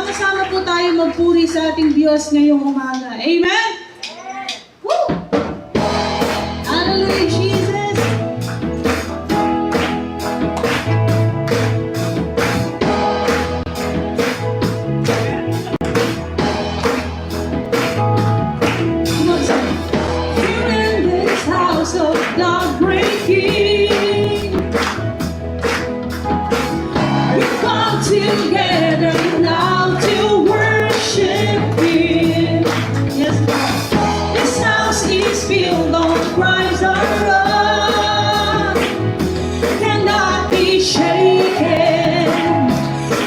Sama-sama po tayo magpuri sa ating Diyos ngayong umaga. Amen? Woo! Hallelujah, Jesus! Come on, sir. Here in this house of the great King, we come together now to worship Him. Yes, Lord. This house is filled on cries of love. Cannot be shaken.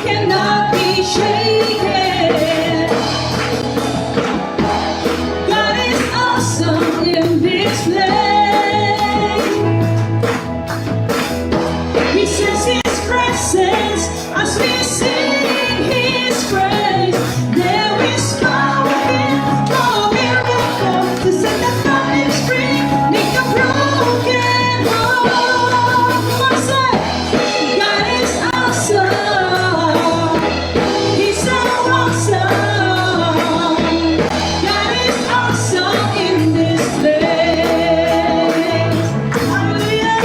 Cannot be shaken. God is awesome in this place. We sense His presence as we sing His praise. There is power in the miracle to set the captives free, make the broken whole. Come on, say, God is awesome. He's so awesome. God is awesome in this place. Hallelujah.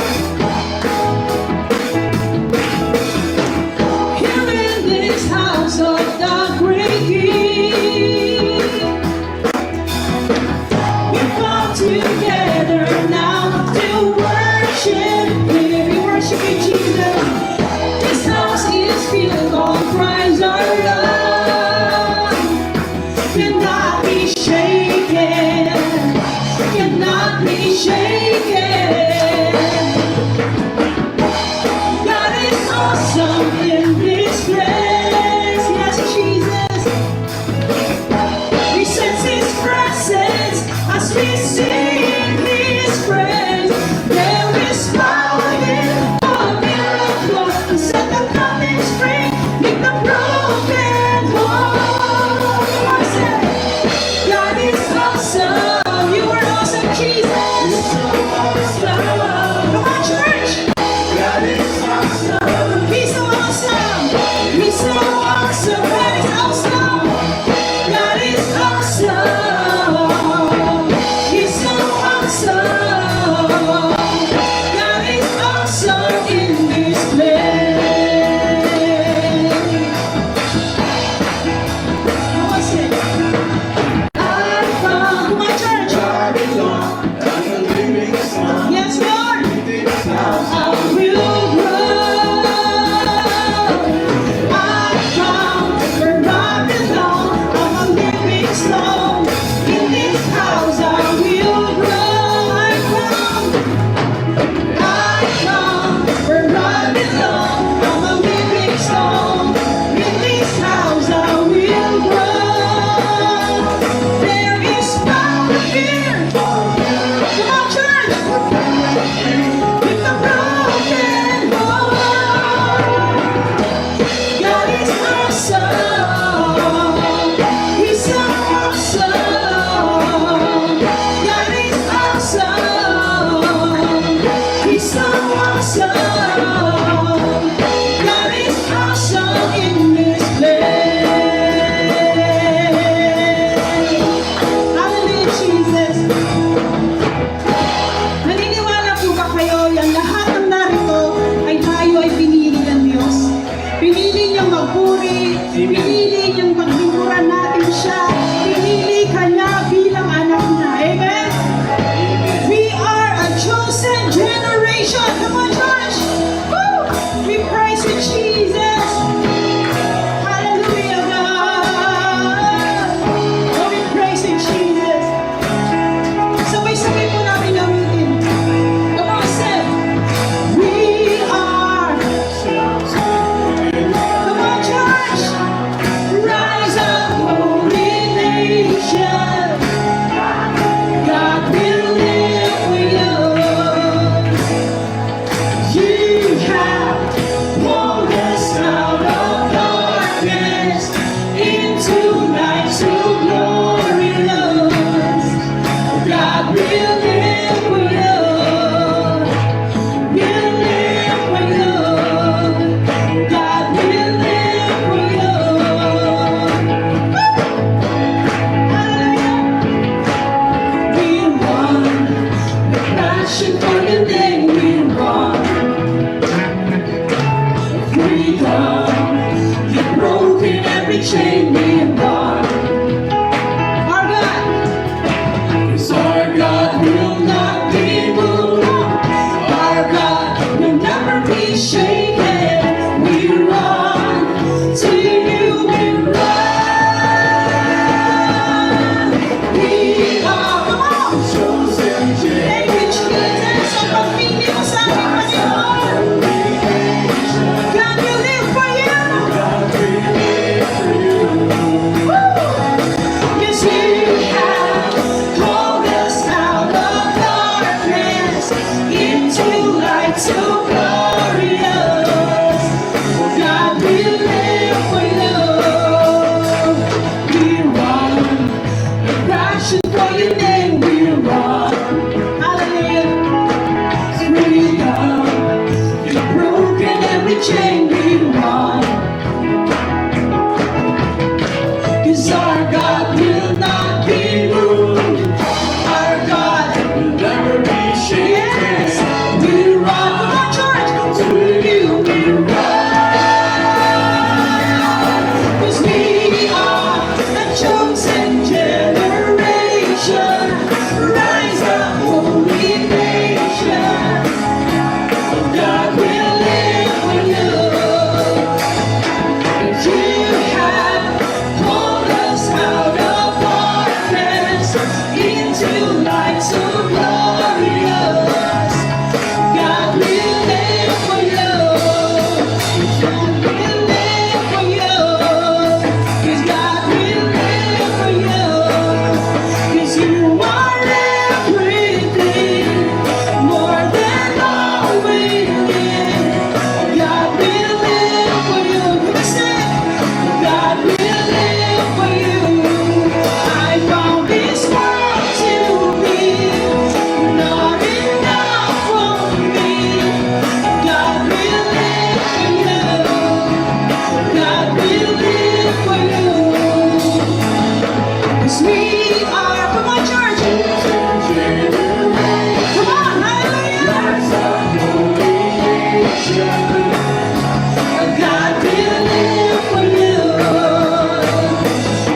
Here in this house of the great King, we come together now to worship Him. We worship you, Jesus. This house is filled on cries of love. Cannot be shaken. Cannot be shaken. God is awesome in this place. Yes, Jesus. We sense His presence as we sing His praise. There is power in a miracle to set the captives free, make the broken whole. Come on, say, God is awesome. You are awesome, Jesus. Come on, church. God is awesome. He's so awesome. He's so awesome. God is awesome. God is awesome. He's so awesome. God is awesome in this place. Come on, say, I found. Come on, church. Yes, Lord. I will grow. I found where I belong. I'm a living stone. In this house I will grow. I found where I belong. I'm a living stone. In this house I will grow. There is power here. Come on, church. With the broken heart. God is awesome. He's so awesome. God is awesome. He's so awesome. God is awesome in this place. Hallelujah, Jesus. Naniniwala po ba kayo yung lahat ng narito ay tayo ay pinili ng Diyos? Pinili niyang magpuri, pinili niyang paglingkuran natin siya, pinili Kanya bilang anak niya. Amen? We are a chosen generation. Come on, church! Woo! We praise you, Jesus! Hallelujah, God! Oh, we praise you, Jesus! Sabay-sabay po namin gamitin. Come on, say, we are. Come on, church. Rise up, holy nation. God will live with you. You have pulled us out of darkness into light so glorious. God will live with you. Will live with you. God will live with you. be shaken. We run to you, we run. We are, come on. Thank you, Jesus. Ang pagpili mo sa amin, Panginoon. God, we live for you. Woo! Yes, you have called us out of darkness into light so glorious. God, we live for you. We run, passion for your name, we run. Hallelujah. Freedom, you've broken every chain, we run. 'Cause our God will not be moved. Our God will never be shaken. Yes, we run, come on, church, to you we run. 'Cause we are a chosen generation. Rise up, holy nation. God will live for you. You have called us out of darkness into light so glorious. God will live for you. God will live for you. 'Cause God will live for you. 'Cause you are everything, more than all we need. God will live for you. Can we sing? God will live for you. I found this world to be not enough for me. God will live for you. God will live for you. 'Cause we are, come on, church. Come on, hallelujah. God will live for you.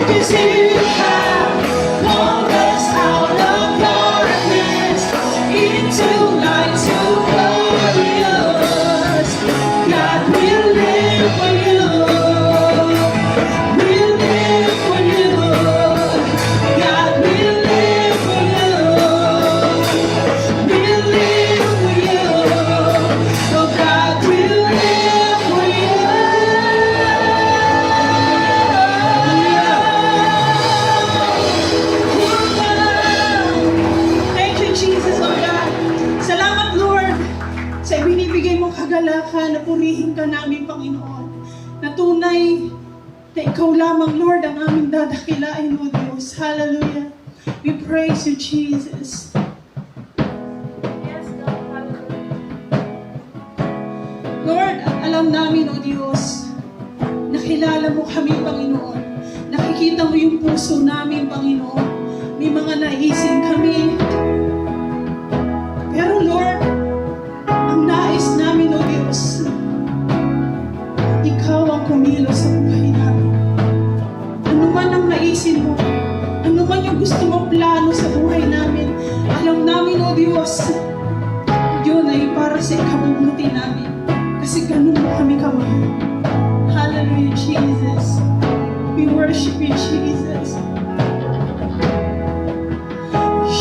'Cause you have called us out of darkness into light so glorious. God will live for you. Will live for you. God will live for you. Will live for you. Oh, God will live for you. Thank you, Jesus, oh God. Salamat, Lord, sa binibigay mong kagalakan na purihin ka namin, Panginoon. Na tunay na ikaw lamang, Lord, ang aming dadakilain, O Diyos. Hallelujah. We praise you, Jesus. Yes, God. Hallelujah. Lord, alam namin, O Diyos, nakilala mo kami, Panginoon. Nakikita mo yung puso namin, Panginoon. May mga naisin kami. Pero Lord, ang nais namin, O Diyos, Ikaw ang kumilos sa buhay namin. Ano man ang naisin mo, ano man yung gusto mong plano sa buhay namin, alam namin, O Diyos, yun ay para sa ikabubuti namin. Kasi ganun mo kami kamahal. Hallelujah, Jesus. We worship you, Jesus.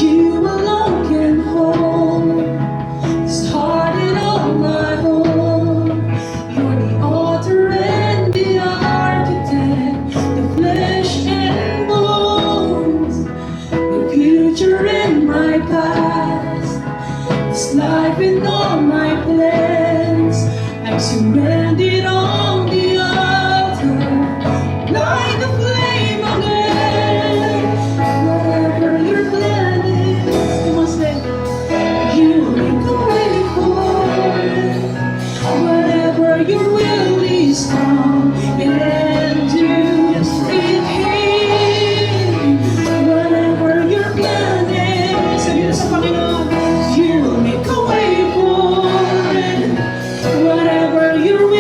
You alone can hold this heart and all my home. You're the author and the architect, the flesh and bones, the future and my past, this life and all my plans. I've surrendered on the altar, light the flame again. Whatever your plan is, you must say, you make a way for it. Whatever your will is, come and do it here. Whatever your plan is, sabi na sa Panginoon, you make a way for it. Whatever your will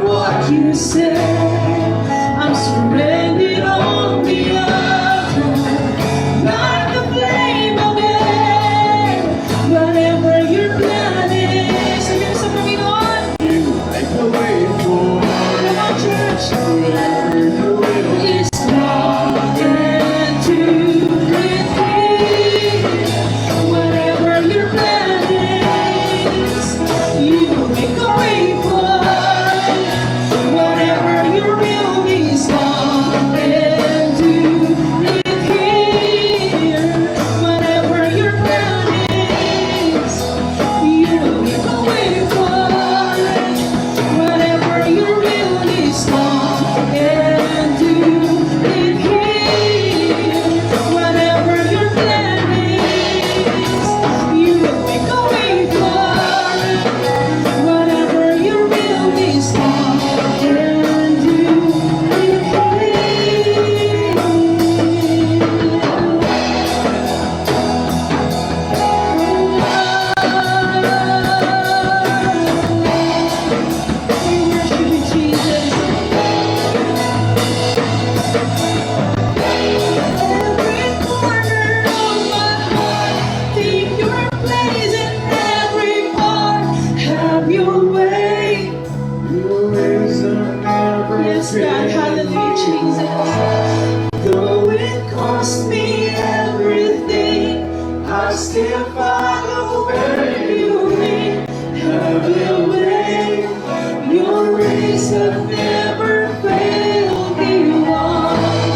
what you say. I'm surrendered on the altar, like a flame again. Whatever your plan is, sabihin sa Panginoon, Make a way for come on church, whatever you will. is nothing to with me. Whatever your plan is, you will make a way for. Whatever your will is, nothing to with here. Whatever your plan is, you will make a way for. Whatever your will is, nothing to with here. Whatever your plan is, you will make a way for. Whatever your will is, nothing to You raise up Yes, God, hallelujah, Jesus. Though it cost me everything, I still follow where you lead. Have your way. Your ways have never failed me once.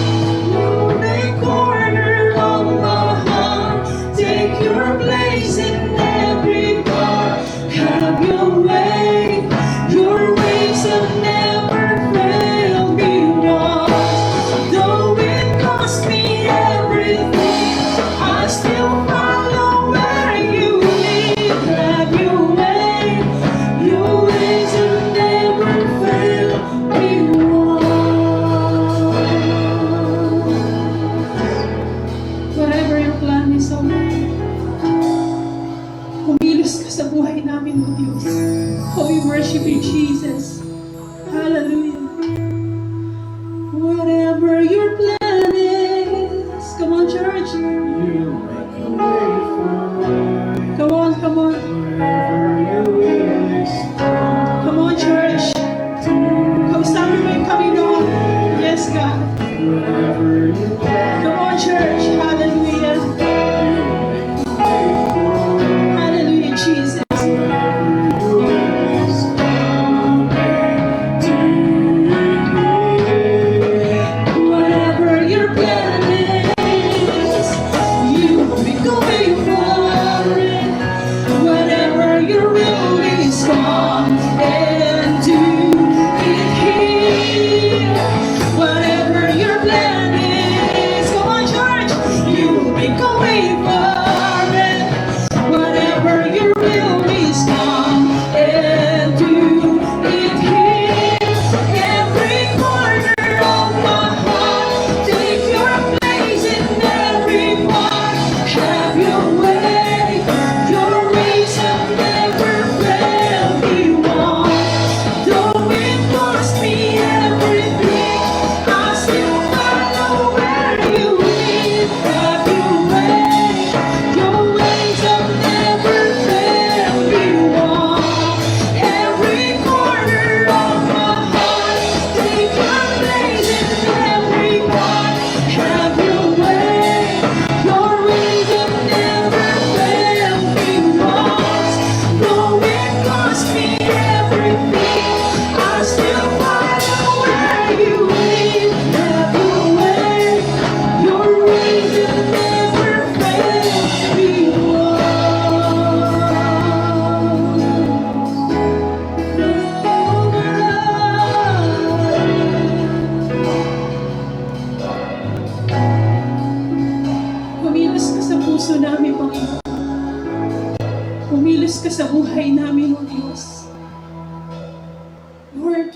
You're the corner of my heart. Take your place in every part. Have your way. Your ways have never failed me once. Though it cost me everything, I still follow where you lead. Have your way. Your ways have never failed me once. Whatever your plan is, oh Lord, kumilos ka sa buhay namin, O Diyos. Oh, we worship you, Jesus. Hallelujah. Whatever your plan is. Come on, church. You make a way for Come on, come on. whatever you will. Is Come on, church. Kausapin mo yung Panginoon. Yes, God. whatever you will. Come on, church. Hallelujah. Hallelujah, Jesus. Whatever your plan is, you will make a way for it. Whatever your will is, come and do it here. Whatever your plan is, come on, church, you will make a way for it. Whatever your will is, come and do it here. Every corner of my heart, take your place in every part. Have your way. Your ways have never failed me once. Though it cost me everything, I still follow where you lead. Have your way. Your ways have never failed me once. Every corner of my heart, take your place in every part. Have your way. Your ways have never failed me once. Though it cost me everything, I still follow where you lead. Have your way. Your ways have never failed me Kumilos ka sa puso namin, Panginoon. Kumilos ka sa buhay namin, O Diyos. Lord,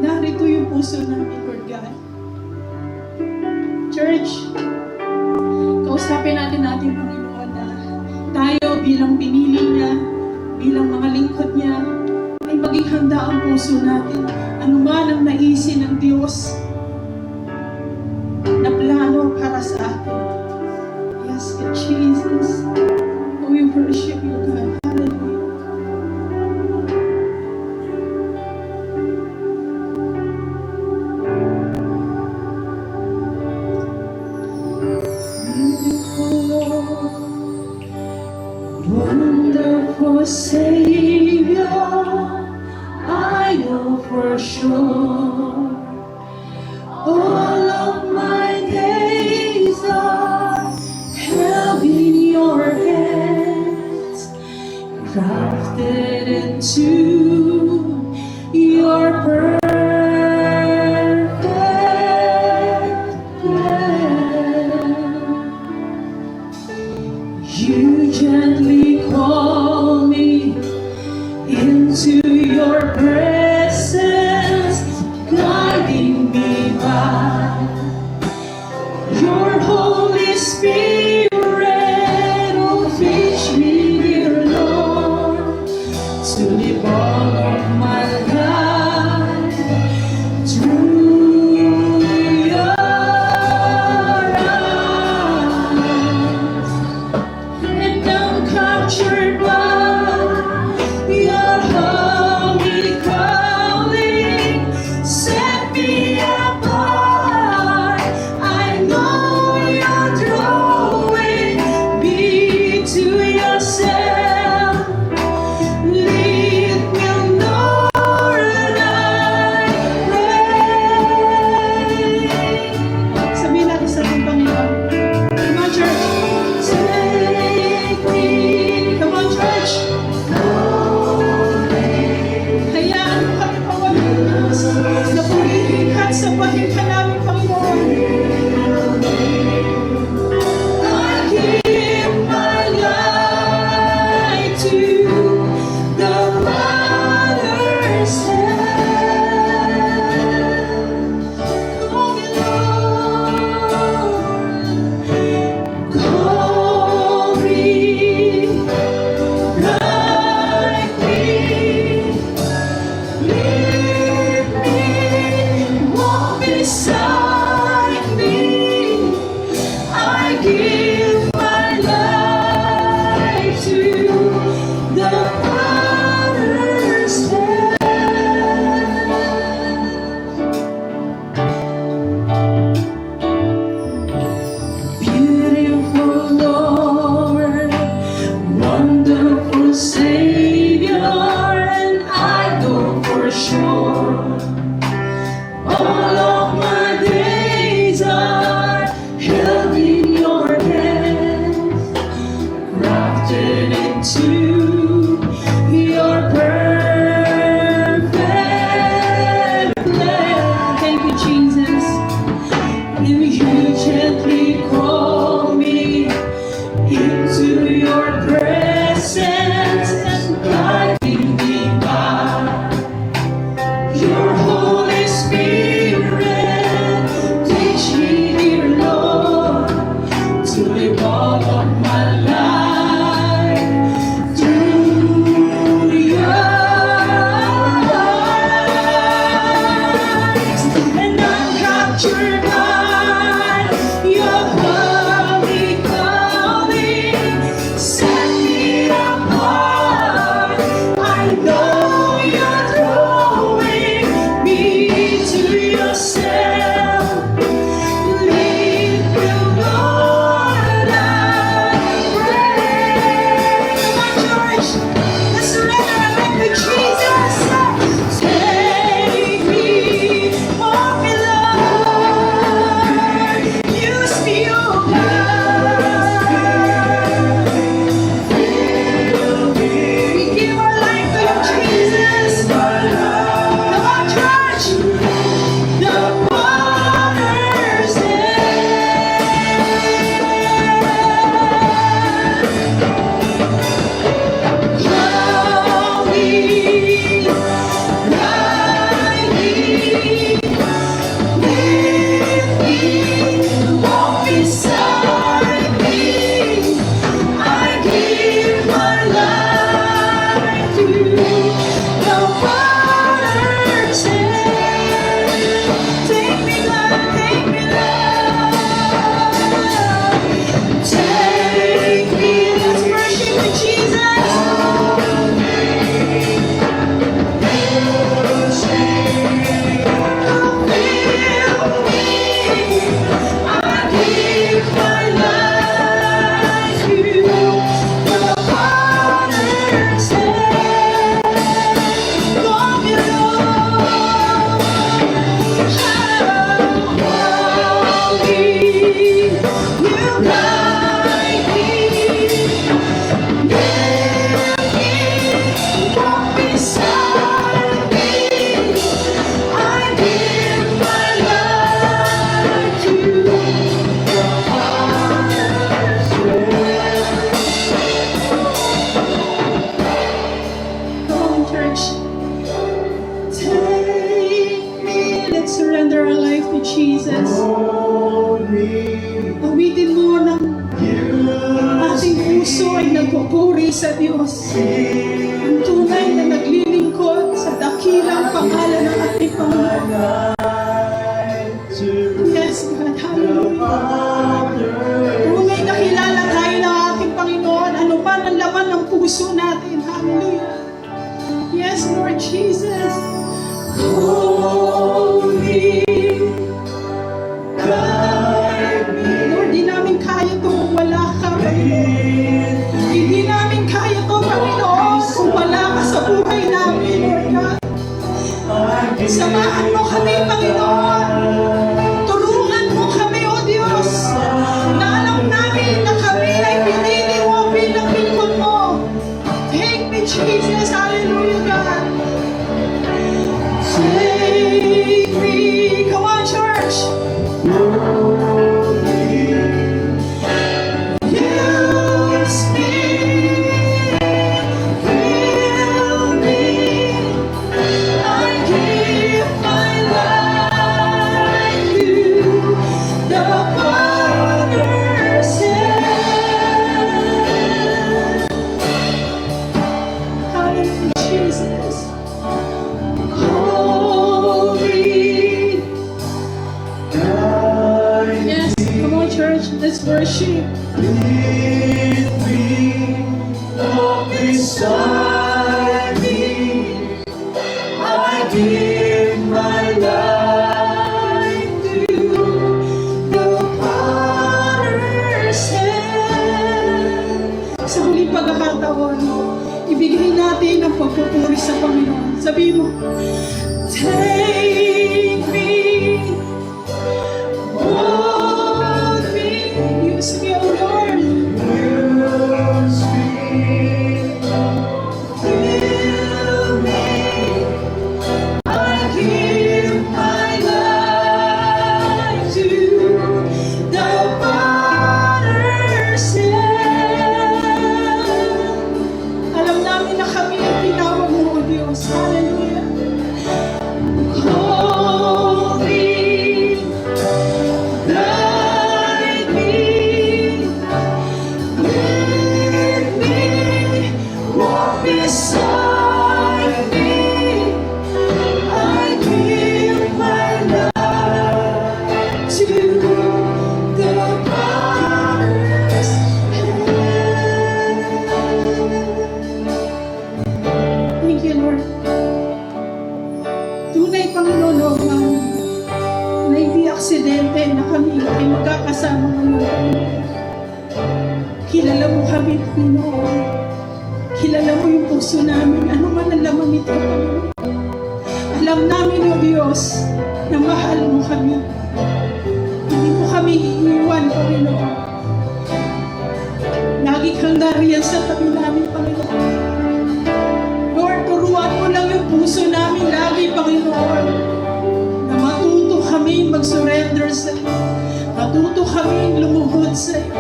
narito yung puso namin, Lord God. Church, kausapin natin Panginoon, na tayo bilang pinili niya, bilang mga lingkod niya, ay maging handa ang puso natin. Ano man ang naisin ng Diyos na plano para sa atin. Yes, God, Jesus. We worship you, God. Hallelujah. Wonderful Savior, I know for sure all of my days are held in your hands, crafted into your perfect plan. You gently call me into your presence, guiding me by your Holy Spirit. Oh, teach me, dear Lord, to live all of my life through your eyes. And I'm captured by your holy calling. Set me apart. I know you're drawing me to yourself. Lead me, Lord, I pray. Sabihin natin sa ating Panginoon. Come on, church. Take me. Come on, church. Hayaan mo kami pawalinis na purihin sa bahin ka namin, Panginoon. I give my life to the Father's hand. Call me, Lord. Call me, guide me, lead me, walk beside me. I give my life to the Father's hand. Beautiful Lord, wonderful Savior, and I know for sure all of my days are held in your hands, crafted into your perfect plan. Thank you, Jesus. And you gently call me into your presence and guiding me by your Holy Spirit. Teach me, dear Lord, to live all of my life through your eyes. And I'm captured by your holy calling. Set me apart. I know you're drawing Jesus. Hold me. Awitin mo ng You ating puso ay nagpupuri sa Diyos. Ang tunay na naglilingkod sa dakilang pangalan ng ating Panginoon. to Yes, God. Hallelujah. Father. Tunay na kilala tayo ng ating Panginoon. Ano man ang laman ng puso natin. Hallelujah. Yes, Lord Jesus. Holy, Guide me. Lord, di namin kaya ito kung wala ka, Panginoon. Hindi namin kaya ito, Panginoon, kung wala ka sa buhay namin, Lord God. Samahan mo kami, Panginoon. Tulungan mo kami, O Diyos. Na alam namin na kami ay pinili mo bilang lingkod mo. Take me, Jesus. Hallelujah, God. Take me. Come on, church. Use me. Fill me. I give my life to the Father's hand. Hallelujah, Jesus. Holy. Yes, come on, church. Let's worship. Lead me, walk beside me. I give my life To the Father's hand. Sa huling pagkakataon, ibigay natin ang pagpupuri sa Panginoon. Sabi mo, take me, hold me, use me, O Lord. use me. Fill me. I give my life to the Father's hand. Alam namin na kami ang tinawag mo, O Diyos. Hallelujah. Holy, guide me, lead me, walk beside me. I give my life to the Father's hand. Thank you, Lord. Tunay, Panginoon, Lord, na hindi aksidente na kami ay magkakasama ngayon. Kilala mo kami, Panginoon. Kilala mo yung puso namin. Ano man ang laman nito, Panginoon. Alam namin, O Diyos, na mahal mo kami. Hindi mo kami iiwan, Panginoon. Lagi kang nariyan sa tabi namin, Panginoon. Lord, turuan mo lang yung puso namin lagi, Panginoon. Na matuto kami mag-surrender sa iyo. Matuto kami lumuhod sa iyo.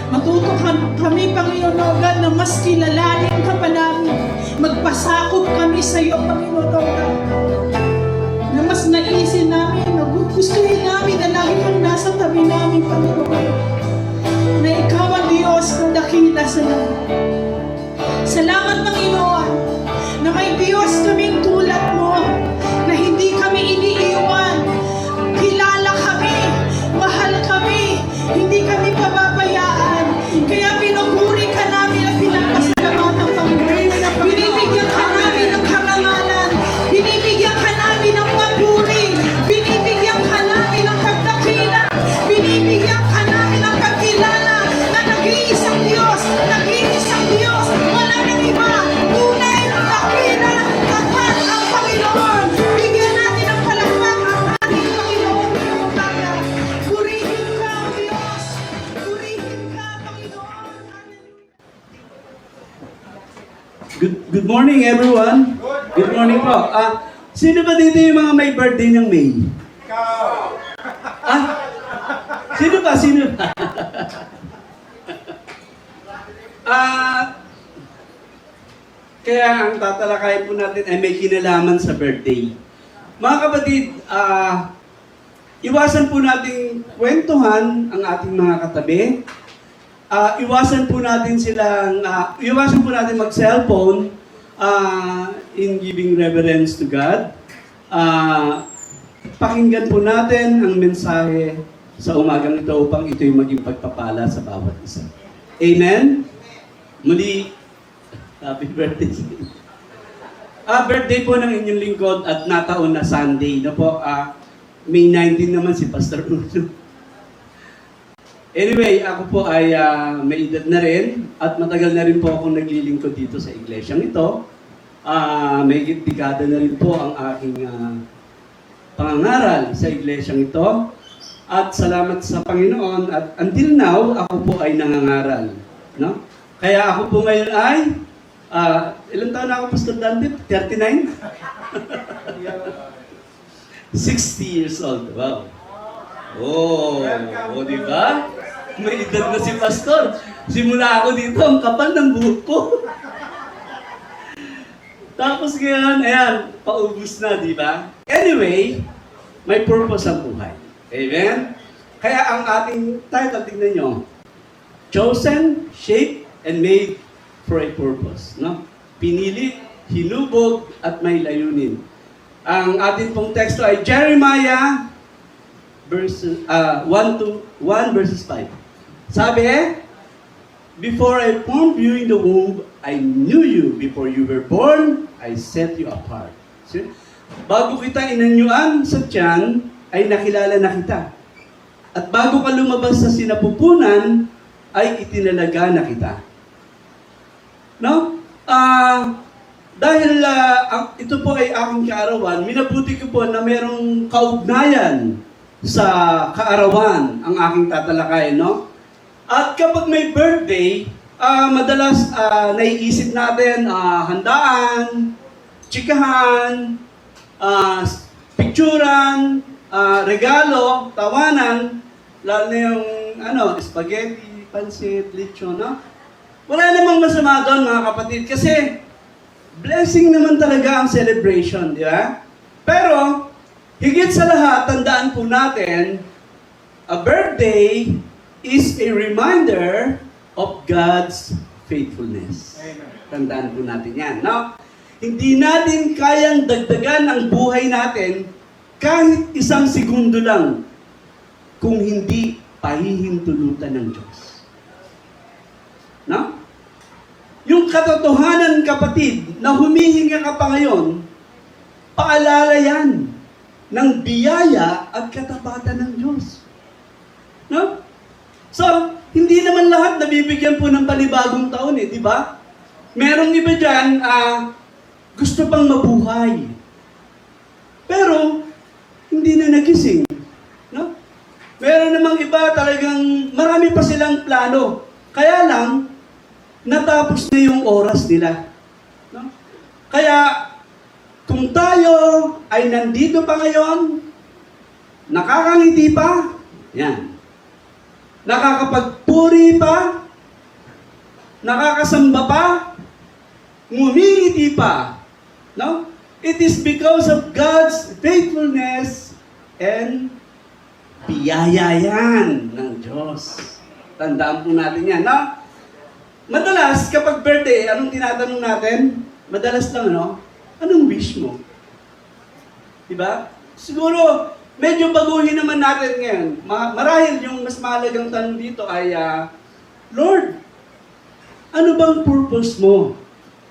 Matuto kami, Panginoon, God, na mas kilalanin ka pa namin. Magpasakop kami sa iyo, Panginoon, God. Na mas naisin namin, na gustuhin namin na lagi kang nasa tabi namin, Panginoon. Na ikaw ang Diyos na dakila sa lahat. Salamat, Panginoon, na may Diyos kaming tulad mo, na hindi kami iniiwan. Kilala kami, mahal kami, hindi kami pababayaan. Kaya pinupuri ka namin at pinapasalamatan, Panginoon. Binibigyan ka namin ng karangalan, binibigyan ka namin ng papuri, binibigyan ka namin ng pagdakila, binibigyan ka namin ng pagkilala na nag-iisang Diyos, wala nang iba, tunay na dakila, tapat ang Panginoon. Bigyan natin ng palakpak ang ating Panginoon ngayong umaga. Purihin ka, O Diyos. Purihin ka, Panginoon. Good morning, everyone. Good morning po. Sino ba dito yung mga may birthday ng May? Sino ba? Kaya ang tatalakayin po natin ay may kinalaman sa birthday. Mga kapatid, iwasan po nating kwentuhan ang ating mga katabi. Iwasan po natin mag-cellphone in giving reverence to God. Pakinggan po natin ang mensahe sa umagang ito upang ito'y maging pagpapala sa bawat isa. Amen? Muli, happy birthday. Birthday po ng inyong lingkod at nataon na Sunday. No po, May 19 naman si Pastor Uno. Anyway, ako po ay may edad na rin at matagal na rin po akong naglilingkod dito sa iglesyang ito. May dekada na rin po ang aking pangangaral sa iglesyang ito. At salamat sa Panginoon at until now, ako po ay nangangaral. No? Kaya ako po ngayon ay, ilang taon na ako, Pastor Dante? 39? 60 years old. Wow. Oh, di ba? May edad na si Pastor. Simula ako dito, ang kapal ng buhok ko. Tapos ngayon, ayan, paubos na, di ba? Anyway, may purpose ang buhay. Amen? Kaya ang ating title, tingnan nyo, Chosen, Shaped, and Made for a Purpose. No? Pinili, hinubog, at may layunin. Ang ating pong teksto ay Jeremiah 1 verses 5. Sabi before I formed you in the womb, I knew you. Before you were born, I set you apart. See? Bago kita inanyuan sa tiyan, ay nakilala na kita. At bago ka lumabas sa sinapupunan, ay itinalaga na kita. No? Dahil ito po ay aking kaarawan, minabuti ko po na merong kaugnayan sa kaarawan ang aking tatalakayin, no? At kapag may birthday, madalas naiisip natin handaan, chikahan, picturan, regalo, tawanan, lalo na yung spaghetti, pansit, lechon, no? Wala namang masama doon, mga kapatid, kasi blessing naman talaga ang celebration, di ba? Pero, higit sa lahat, tandaan po natin, a birthday is a reminder of God's faithfulness. Amen. Tandaan po natin yan, no? Hindi natin kayang dagdagan ang buhay natin kahit isang segundo lang kung hindi pahihintulutan ng Diyos. No? Yung katotohanan, kapatid, na humihinga ka pa ngayon, paalala yan ng biyaya at katapatan ng Diyos. No? So, hindi naman lahat nabibigyan po ng panibagong taon di ba? Merong iba dyan, gusto pang mabuhay. Pero, hindi na nagising. No? Meron namang iba talagang marami pa silang plano. Kaya lang, natapos na yung oras nila. No? Kaya, kung tayo ay nandito pa ngayon, nakakangiti pa, yan. Nakakapagpuri pa, nakakasamba pa, ngumingiti pa. No? It is because of God's faithfulness and biyaya yan ng Diyos. Tandaan po natin yan. No? Madalas, kapag birthday, anong tinatanong natin? Madalas lang, anong wish mo? Diba? Siguro, medyo baguhin naman natin ngayon. Marahil yung mas mahalagang tanong dito ay, Lord, ano bang purpose mo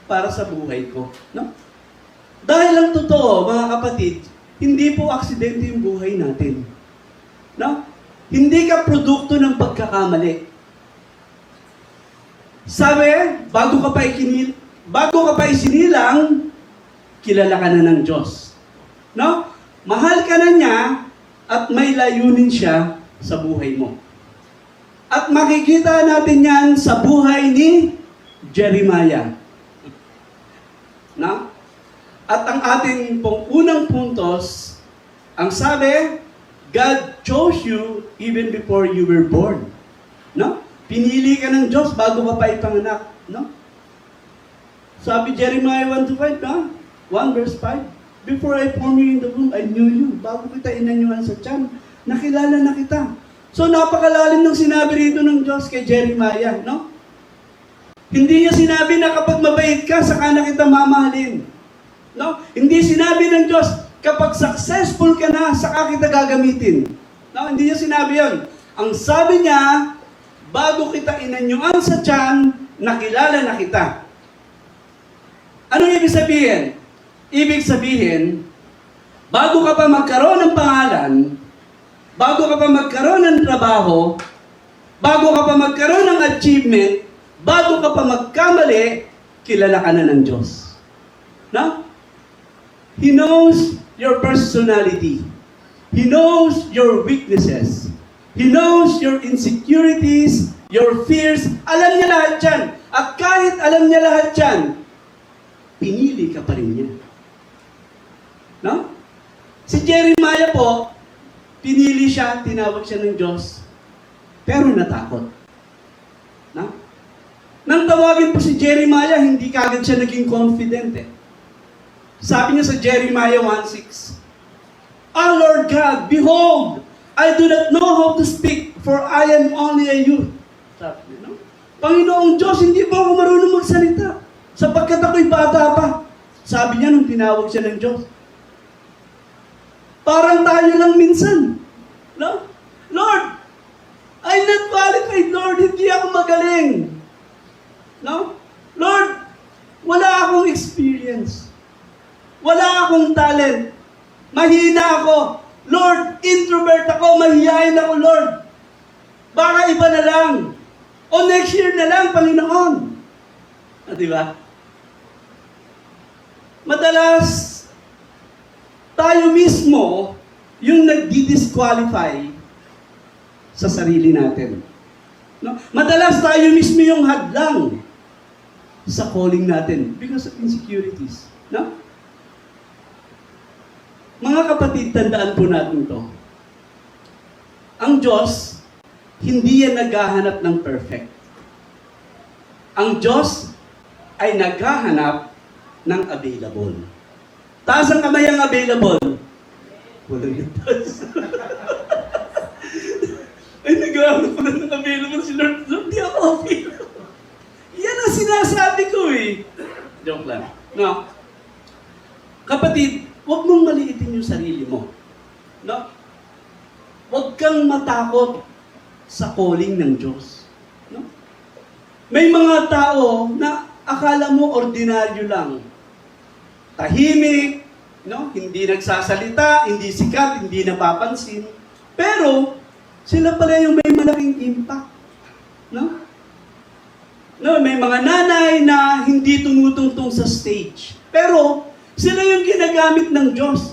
para sa buhay ko? No? Dahil ang totoo, mga kapatid, hindi po aksidente yung buhay natin. No? Hindi ka produkto ng pagkakamali. Sabi, bago ka pa isinilang, kilala ka na ng Diyos. No? Mahal ka na niya at may layunin siya sa buhay mo. At makikita natin yan sa buhay ni Jeremiah. No? At ang ating pong unang puntos, ang sabi, God chose you even before you were born. No? Pinili ka ng Diyos bago ka pa ipanganak. No? Sabi Jeremiah 1:5, no? 1 verse 5. Before I formed you in the womb, I knew you. Bago kita inanyuhan sa tiyan, nakilala na kita. So napakalalim ng sinabi rito ng Diyos kay Jeremiah, no? Hindi niya sinabi na kapag mabait ka, saka na kita mamahalin. No? Hindi sinabi ng Diyos, kapag successful ka na, saka kita gagamitin. No? Hindi niya sinabi yon. Ang sabi niya, bago kita inanyuan sa tiyan, nakilala na kita. Anong ibig sabihin? Ibig sabihin, bago ka pa magkaroon ng pangalan, bago ka pa magkaroon ng trabaho, bago ka pa magkaroon ng achievement, bago ka pa magkamali, kilala ka na ng Diyos. No? He knows your personality. He knows your weaknesses. He knows your insecurities, your fears. Alam niya lahat yan. At kahit alam niya lahat yan, pinili ka pa rin niya. No? Si Jeremiah po, pinili siya, tinawag siya ng Diyos, pero natakot. No? Nang tawagin po si Jeremiah, hindi kagad siya naging confident eh. Sabi niya sa Jeremiah 1:6, "Ah, Lord God, behold, I do not know how to speak, for I am only a youth." Sabi niya, no? Panginoong Diyos, hindi po ako marunong magsalita, sapagkat ako'y bata pa. Sabi niya nung tinawag siya ng Diyos. Parang tayo lang minsan. No? Lord, I'm not qualified, Lord. Hindi ako magaling. No? Lord, wala akong experience. Wala akong talent. Mahina ako. Lord, introvert ako. Mahihayin ako, Lord. Baka iba na lang. O next year na lang, Panginoon. Diba? Madalas, tayo mismo yung nagdi-disqualify sa sarili natin. No? Madalas tayo mismo yung hadlang sa calling natin because of insecurities. No? Mga kapatid, tandaan po natin to. Ang Diyos, hindi yan naghahanap ng perfect. Ang Diyos ay naghahanap ng available. Taas ang kamay ang available. Walang yung taas. Ay, naghahanap pa ng available si Lord. Lord, di ako available. Yan ang sinasabi ko eh. Joke lang. No? Kapatid, huwag mong maliitin yung sarili mo. No? Huwag kang matakot sa calling ng Diyos. No? May mga tao na akala mo ordinaryo lang. Tahimik, no? Hindi nagsasalita, hindi sikat, hindi napapansin. Pero, sila pala yung may malaking impact. No? No, may mga nanay na hindi tumutungtong sa stage. Pero, sila yung ginagamit ng Diyos.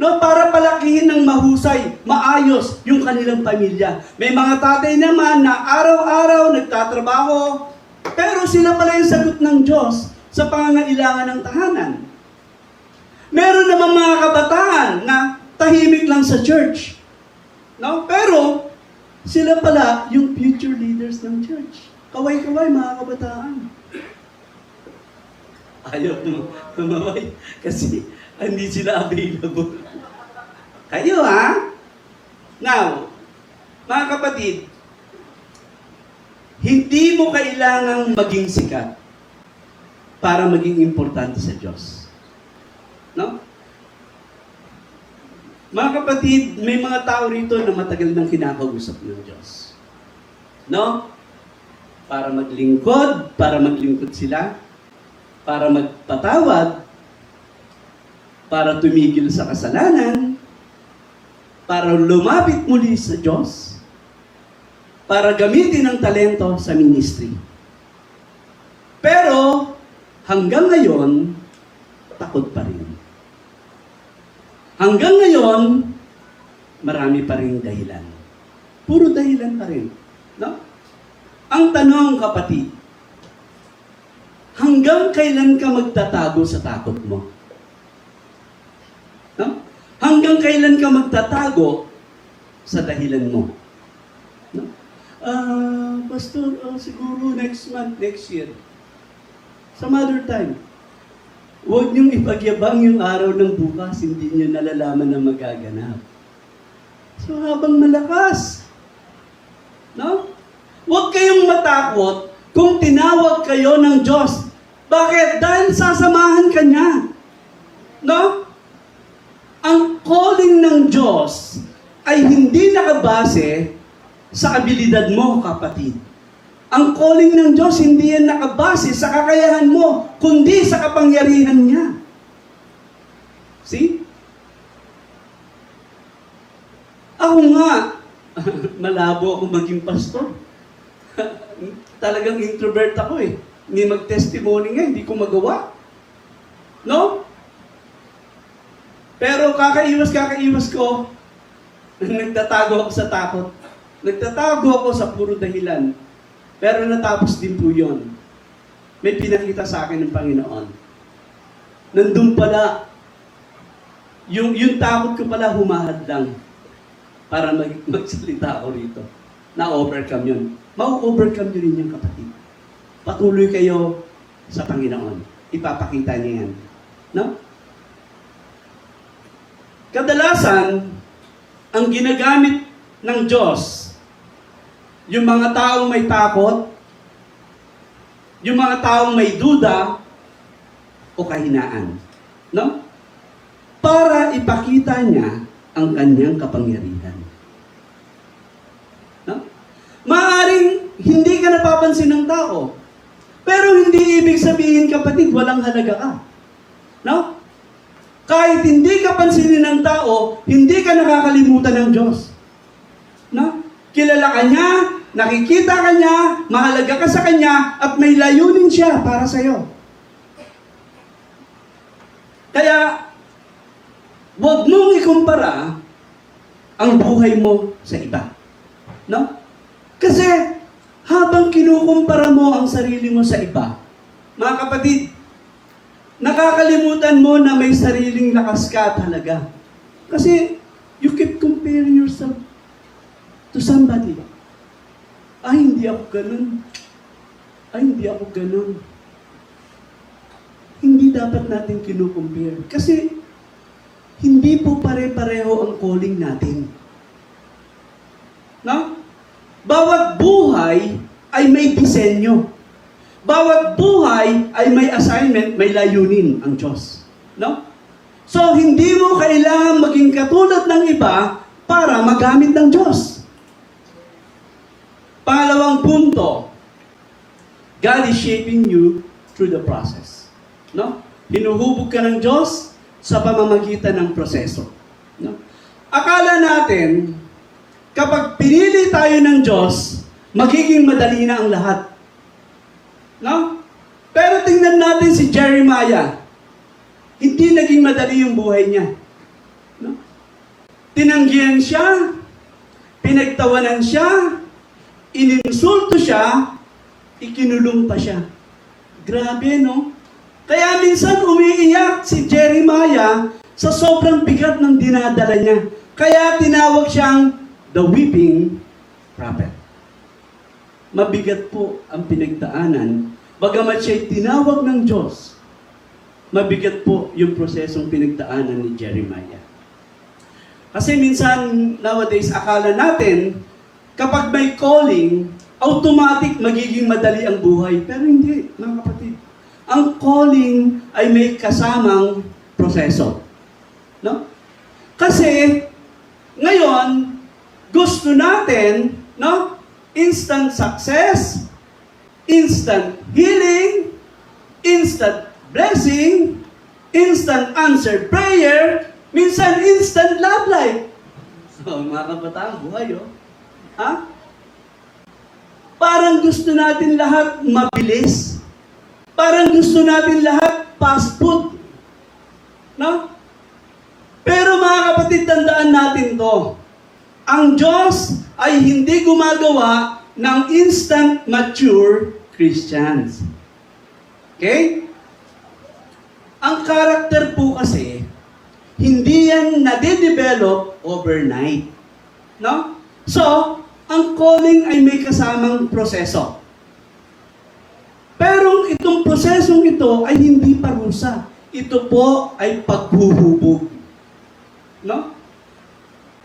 No, para palakihin ng mahusay, maayos yung kanilang pamilya. May mga tatay naman na araw-araw nagtatrabaho, pero sila pala yung sagot ng Diyos sa pangangailangan ng tahanan. Meron naman mga kabataan na tahimik lang sa church. No? Pero, sila pala yung future leaders ng church. Kaway-kaway mga kabataan. Ayaw tumaway kasi hindi sila available. Kayo ha? Now, mga kapatid, hindi mo kailangang maging sikat para maging importante sa Diyos. No? Mga kapatid, may mga tao rito na matagal nang kinakausap ng Diyos. No? Para maglingkod sila, para magpatawad, para tumigil sa kasalanan, para lumapit muli sa Diyos, para gamitin ang talento sa ministry. Pero, hanggang ngayon, takot pa rin. Hanggang ngayon, marami pa rin dahilan. Puro dahilan pa rin. No? Ang tanong, kapatid, hanggang kailan ka magtatago sa takot mo? No? Hanggang kailan ka magtatago sa dahilan mo? No? Pastor, siguro next month, next year. Some other time. Huwag niyong ipagyabang yung araw ng bukas, hindi niyo nalalaman na magaganap. So habang malakas, no? Huwag kayong matakot kung tinawag kayo ng Diyos. Bakit? Dahil sasamahan ka niya. No? Ang calling ng Diyos ay hindi nakabase sa abilidad mo, kapatid. Ang calling ng Diyos hindi yan nakabase sa kakayahan mo, kundi sa kapangyarihan niya. See? Ako nga, malabo ako maging pastor. Talagang introvert ako eh. Hindi mag-testimony nga, hindi ko magawa. No? Pero kakaiwas ko, nagtatago ako sa takot. Nagtatago ako sa puro dahilan. Pero natapos din po yun. May pinakita sa akin ng Panginoon. Nandun pala, yung takot ko pala humahadlang para magsalita ako rito. Na-overcome yun. Ma-overcome nyo rin yung kapatid. Patuloy kayo sa Panginoon. Ipapakita niya yan. No? Kadalasan, ang ginagamit ng Diyos, yung mga taong may takot, yung mga taong may duda, o kahinaan. No? Para ipakita niya ang kanyang kapangyarihan. No? Maaring hindi ka napapansin ng tao, pero hindi ibig sabihin, kapatid, walang halaga ka. No? Kahit hindi ka pansinin ng tao, hindi ka nakakalimutan ng Diyos. No? Kilala ka niya, nakikita ka niya, mahalaga ka sa Kanya, at may layunin siya para sa iyo. Kaya, huwag mong ikumpara ang buhay mo sa iba. No? Kasi, habang kinukumpara mo ang sarili mo sa iba, mga kapatid, nakakalimutan mo na may sariling lakas ka talaga. Kasi, you keep comparing yourself to somebody. Ay, hindi ako ganun. Ay, hindi ako ganun. Hindi dapat natin kinukumpare. Kasi, hindi po pare-pareho ang calling natin. No? Bawat buhay ay may disenyo. Bawat buhay ay may assignment, may layunin ang Diyos. No? So, hindi mo kailangan maging katulad ng iba para magamit ng Diyos. Pangalawang punto, God is shaping you through the process. No? Hinuhubog ka ng Diyos sa pamamagitan ng proseso. No? Akala natin, kapag pinili tayo ng Diyos, magiging madali na ang lahat. No? Pero tingnan natin si Jeremiah. Hindi naging madali yung buhay niya. No? Tinanggihan siya, pinagtawanan siya, ininsulto siya, ikinulong pa siya. Grabe, no? Kaya minsan umiiyak si Jeremiah sa sobrang bigat ng dinadala niya. Kaya tinawag siyang the weeping prophet. Mabigat po ang pinagdaanan. Bagamat siya'y tinawag ng Diyos, mabigat po yung prosesong pinagdaanan ni Jeremiah. Kasi minsan, nowadays, akala natin, kapag may calling, automatic magiging madali ang buhay. Pero hindi, mga kapatid. Ang calling ay may kasamang proseso. No? Kasi, ngayon, gusto natin, no? Instant success, instant healing, instant blessing, instant answered prayer, minsan instant love life. So, mga kabataan, buhay, oh. Ha? Parang gusto natin lahat mabilis. Parang gusto natin lahat fast food. No? Pero mga kapatid, tandaan natin to. Ang Diyos ay hindi gumagawa ng instant mature Christians. Okay? Ang karakter po kasi, hindi yan nade-develop overnight. No? So, ang calling ay may kasamang proseso. Pero itong prosesong ito ay hindi parusa. Ito po ay paghuhubog. No?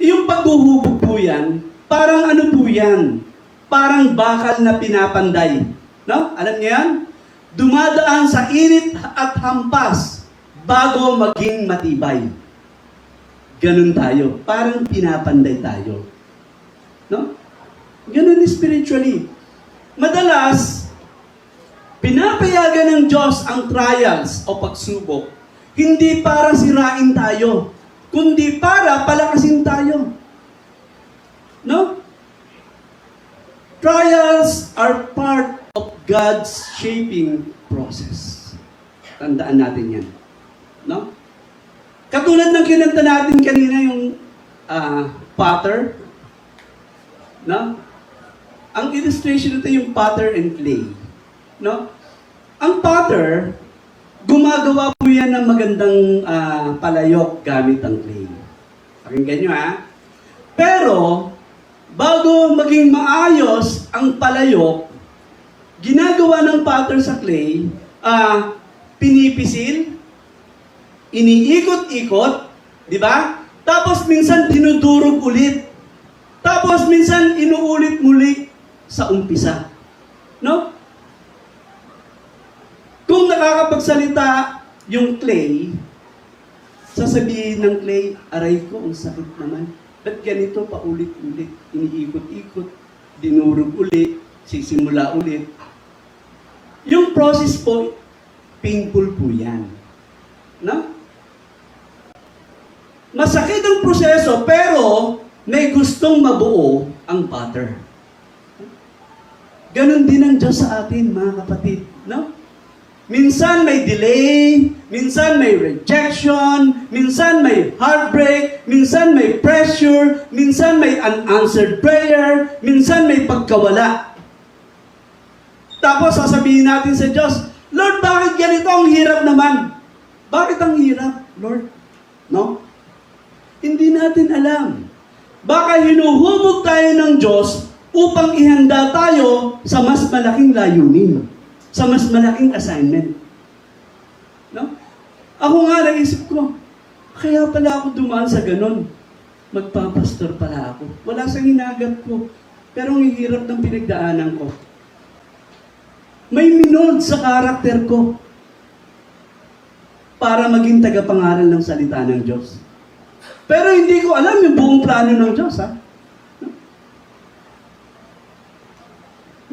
Yung pag paghuhubog po yan, parang ano po yan? Parang bakal na pinapanday. No? Alam niyo yan? Dumadaan sa init at hampas bago maging matibay. Ganun tayo. Parang pinapanday tayo. No? Ganun spiritually. Madalas, pinapayagan ng Diyos ang trials o pagsubok, hindi para sirain tayo, kundi para palakasin tayo. No? Trials are part of God's shaping process. Tandaan natin yan. No? Katulad ng kinanta natin kanina yung potter. No? Ang illustration nito yung potter and clay. No? Ang potter, gumagawa po yan ng magandang palayok gamit ang clay. Pakinggan nyo ha. Pero, bago maging maayos ang palayok, ginagawa ng potter sa clay, pinipisil, iniikot-ikot, di ba? Tapos minsan dinudurog ulit. Tapos minsan inuulit muli sa umpisa. No? Kung nakakapagsalita yung clay, sasabihin ng clay, aray ko, ang sakit naman. Ba't ganito paulit-ulit? Iniikot-ikot, dinurog ulit, sisimula ulit. Yung process po, painful po yan. No? Masakit ang proseso, pero may gustong mabuo ang potter. Ganon din ang Diyos sa atin, mga kapatid. No? Minsan may delay, minsan may rejection, minsan may heartbreak, minsan may pressure, minsan may unanswered prayer, minsan may pagkawala. Tapos sasabihin natin sa Diyos, Lord, bakit ganito? Ang hirap naman. Bakit ang hirap, Lord? No? Hindi natin alam. Baka hinuhubog tayo ng Diyos upang ihanda tayo sa mas malaking layunin, sa mas malaking assignment. No? Ako nga naisip ko, kaya pala ako dumaan sa ganun. Magpapastor pala ako. Wala sa hinagap ko. Pero ang hirap ng pinagdaanan ko. May minold sa karakter ko para maging tagapangaral ng salita ng Diyos. Pero hindi ko alam yung buong plano ng Diyos, ha?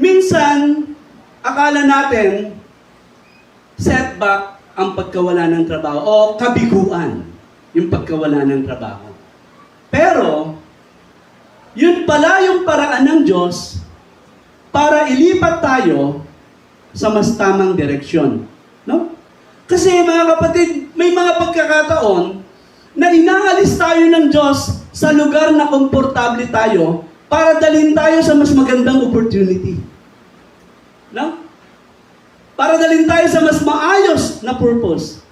Minsan, akala natin, setback ang pagkawala ng trabaho o kabiguan yung pagkawala ng trabaho. Pero, yun pala yung paraan ng Diyos para ilipat tayo sa mas tamang direksyon. No? Kasi mga kapatid, may mga pagkakataon na inaalis tayo ng Diyos sa lugar na komportable tayo para dalhin tayo sa mas magandang opportunity. No? Para dalhin tayo sa mas maayos na purpose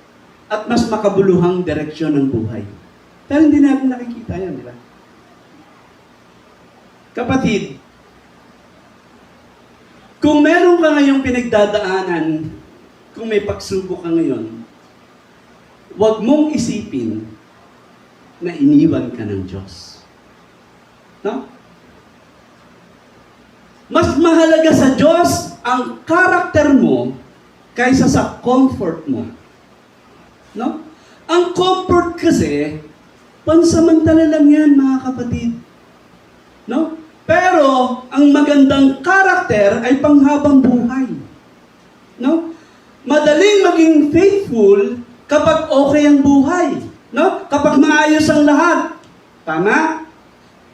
at mas makabuluhang direksyon ng buhay. Pero hindi natin nakikita yan, di ba? Kapatid, kung meron ka ngayong pinagdadaanan, kung may pagsubok ka ngayon, huwag mong isipin na iniwan ka ng Diyos. No? Mas mahalaga sa Diyos ang karakter mo kaysa sa comfort mo. No? Ang comfort kasi, pansamantala lang yan, mga kapatid. No? Pero, ang magandang karakter ay panghabang buhay. No? Madaling maging faithful kapag okay ang buhay. No? Kapag maayos ang lahat. Tama?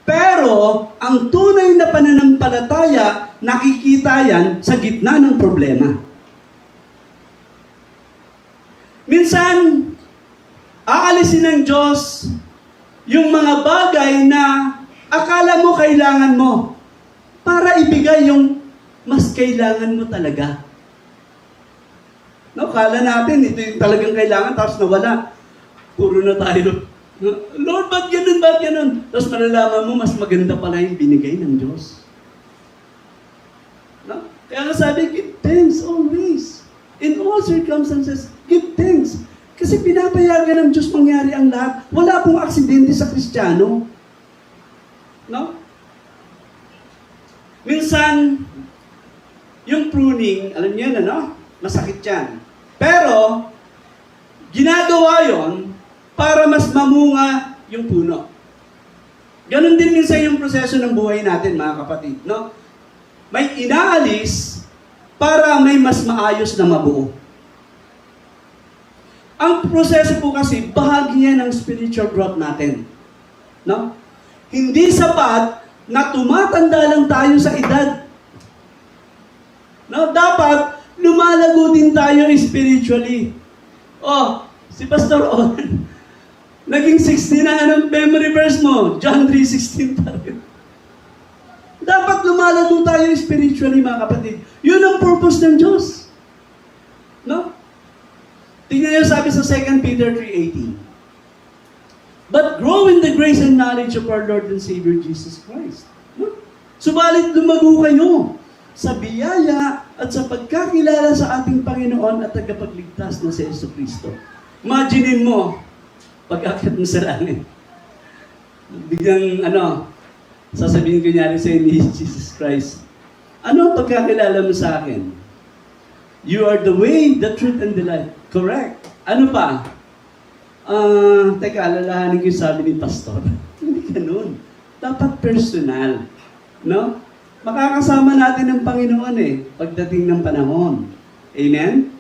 Pero, ang tunay na pananampalataya, nakikita yan sa gitna ng problema. Minsan, aalisin ng Diyos yung mga bagay na akala mo kailangan mo para ibigay yung mas kailangan mo talaga. No, kala natin, ito yung talagang kailangan, tapos nawala. Puro na tayo. Lord, ba't ganun, ba't ganun? Tapos malalaman mo, mas maganda pala yung binigay ng Diyos. No? Kaya nga sabi, give thanks always. In all circumstances, give thanks. Kasi pinapayagan ng Diyos mangyari ang lahat. Wala pong aksidente sa Kristiyano. No? Minsan, yung pruning, alam niyo na, no? Masakit yan. Pero, ginagawa yon para mas mamunga yung puno. Ganon din minsan yung proseso ng buhay natin, mga kapatid, no? May inaalis para may mas maayos na mabuo. Ang proseso po kasi, bahagi yan ng spiritual growth natin. No? Hindi sapat na tumatanda lang tayo sa edad. No? Dapat, lumalago din tayo spiritually. Oh, si Pastor Owen, naging 60 na anong memory verse mo? John 3:16 pa rin. Dapat lumalago tayo spiritually, mga kapatid. Yun ang purpose ng Diyos. No? Tingnan niyo sabi sa 2 Peter 3:18. But grow in the grace and knowledge of our Lord and Savior Jesus Christ. No? Subalit lumago kayo sa biyaya at sa pagkakilala sa ating Panginoon at tagapagligtas na si Yesu Cristo. Imaginin mo, pag-akyat mo sa langit. Biglang, sasabihin ko niya sa ni Jesus Christ, ano ang pagkakilala mo sa akin? You are the way, the truth, and the life. Correct. Ano pa? Teka, alalahanin ko yung sabi ni Pastor. Hindi ganun. Dapat personal. No? Makakasama natin ang Panginoon pagdating ng panahon. Amen?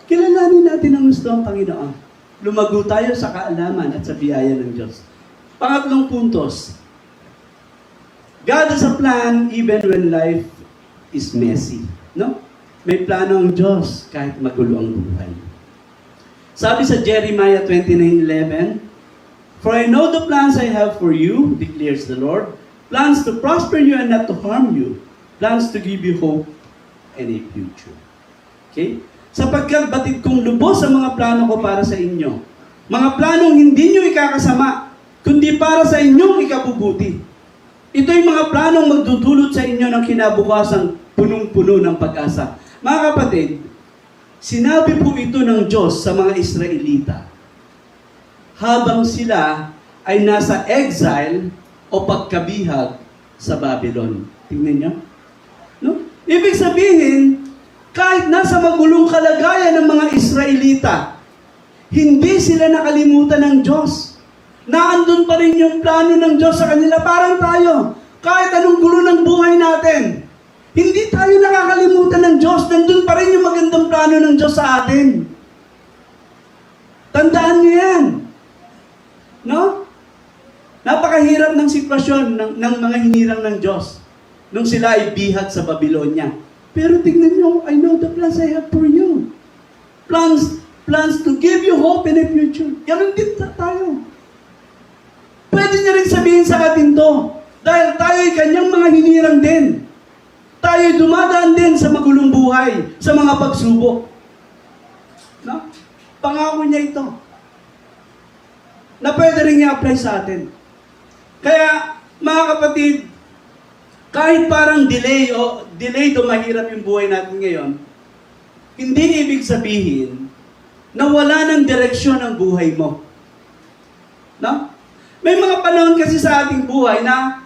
Kilalanin natin ang gusto ng Panginoon. Lumago tayo sa kaalaman at sa biyaya ng Diyos. Pangatlong puntos. God has a plan even when life is messy. No? May plano ang Diyos kahit magulo ang buhay. Sabi sa Jeremiah 29:11, For I know the plans I have for you, declares the Lord, plans to prosper you and not to harm you, plans to give you hope and a future. Okay? Sapagkat batid kong lubos ang mga plano ko para sa inyo. Mga planong hindi nyo ikakasama, kundi para sa inyong ikabubuti. Ito'y mga planong magdudulot sa inyo ng kinabukasan punong-puno ng pag-asa. Mga kapatid, sinabi po ito ng Diyos sa mga Israelita habang sila ay nasa exile o pagkabihag sa Babylon. Tingnan niyo. No? Ibig sabihin, kahit nasa magulong kalagayan ng mga Israelita, hindi sila nakalimutan ng Diyos. Naandun pa rin yung plano ng Diyos sa kanila. Parang tayo, kahit anong gulo ng buhay natin, hindi tayo nakakalimutan ng Diyos. Nandun pa rin yung magandang plano ng Diyos sa atin. Tandaan niyo yan. No? Napakahirap ng sitwasyon ng mga hinirang ng Diyos nung sila ay bihag sa Babylonia. Pero tingnan niyo, I know the plans I have for you. Plans to give you hope in a future. Ganun din tayo. Pwede niya rin sabihin sa atin to, dahil tayo ay kanyang mga hinirang din. Tayo dumadaan din sa magulong buhay, sa mga pagsubok. No? Pangako niya ito. Na pwede rin i-apply sa atin. Kaya, mga kapatid, kahit parang delay o mahirap yung buhay natin ngayon, hindi ibig sabihin na wala ng direksyon ang buhay mo. No? May mga panahon kasi sa ating buhay na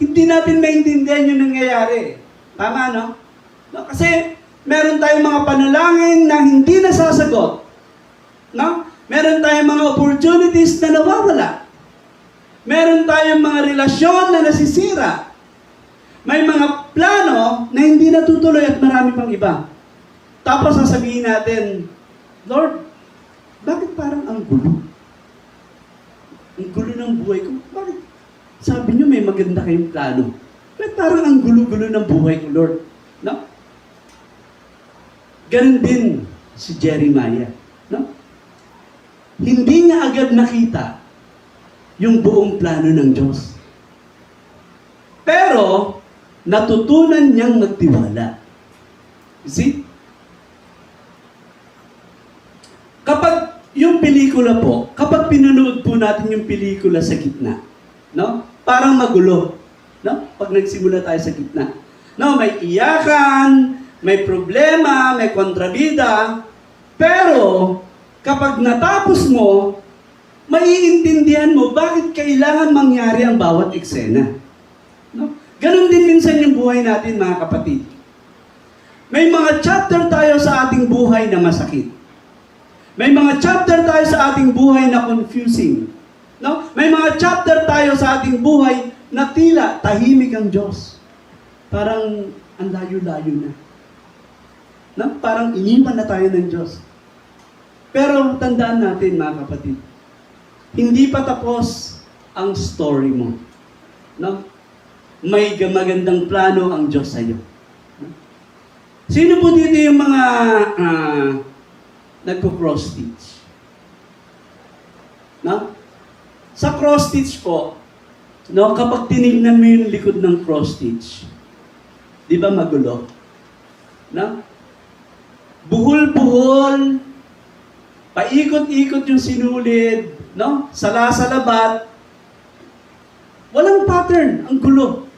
hindi natin maintindihan yung nangyayari. Tama, no? Kasi meron tayong mga panalangin na hindi nasasagot. No? Meron tayong mga opportunities na nawawala. Meron tayong mga relasyon na nasisira. May mga plano na hindi natutuloy at marami pang iba. Tapos sasabihin natin, Lord, bakit parang ang gulo? Ang gulo ng buhay ko. Bakit? Sabi niyo may maganda kayong plano. Bakit parang ang gulo-gulo ng buhay ko, Lord? No? Ganun din si Jeremiah. No? Hindi niya agad nakita yung buong plano ng Diyos. Pero, natutunan niyang magtiwala. You see? Kapag yung pelikula po, kapag pinanood po natin yung pelikula sa gitna, no? Parang magulo. No? Pag nagsimula tayo sa gitna. No, may iyakan, may problema, may kontrabida, pero kapag natapos mo, maiintindihan mo bakit kailangan mangyari ang bawat eksena. Ganon din minsan yung buhay natin, mga kapatid. May mga chapter tayo sa ating buhay na masakit. May mga chapter tayo sa ating buhay na confusing. No? May mga chapter tayo sa ating buhay na tila tahimik ang Diyos. Parang ang layo-layo na. No? Parang iniwan na tayo ng Diyos. Pero tandaan natin, mga kapatid, hindi pa tapos ang story mo. No? May magandang plano ang Diyos sa iyo. No? Sino po dito yung mga nagko-cross-stitch? No? Sa cross-stitch po, no, kapag tinignan mo yung likod ng cross-stitch, di ba magulo? No? Buhol-buhol, paikot-ikot yung sinulid, no? Sala-salabat, walang pattern, ang gulo.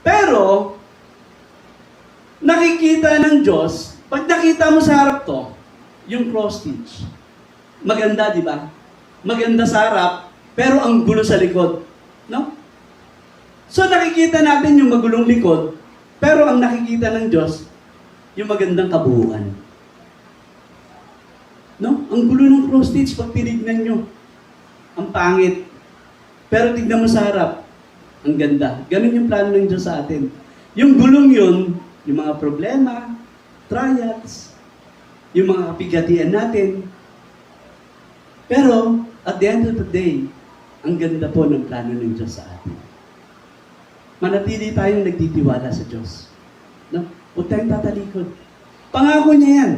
Pero, nakikita ng Diyos, pag nakita mo sa harap to, yung cross-stitch, maganda, di ba? Maganda sa harap, pero ang gulo sa likod. No? So nakikita natin yung magulong likod, pero ang nakikita ng Diyos, yung magandang kabuuan. No? Ang gulo ng cross-stitch, pag tinignan nyo, ang pangit. Pero tignan mo sa harap, ang ganda. Ganun yung plano ng Diyos sa atin. Yung gulong yun, yung mga problema, trials, yung mga kapigatian natin. Pero, at the end of the day, ang ganda po ng plano ng Diyos sa atin. Manatili tayong nagtitiwala sa Diyos. No? Huwag tayong tatalikod. Pangako niya yan.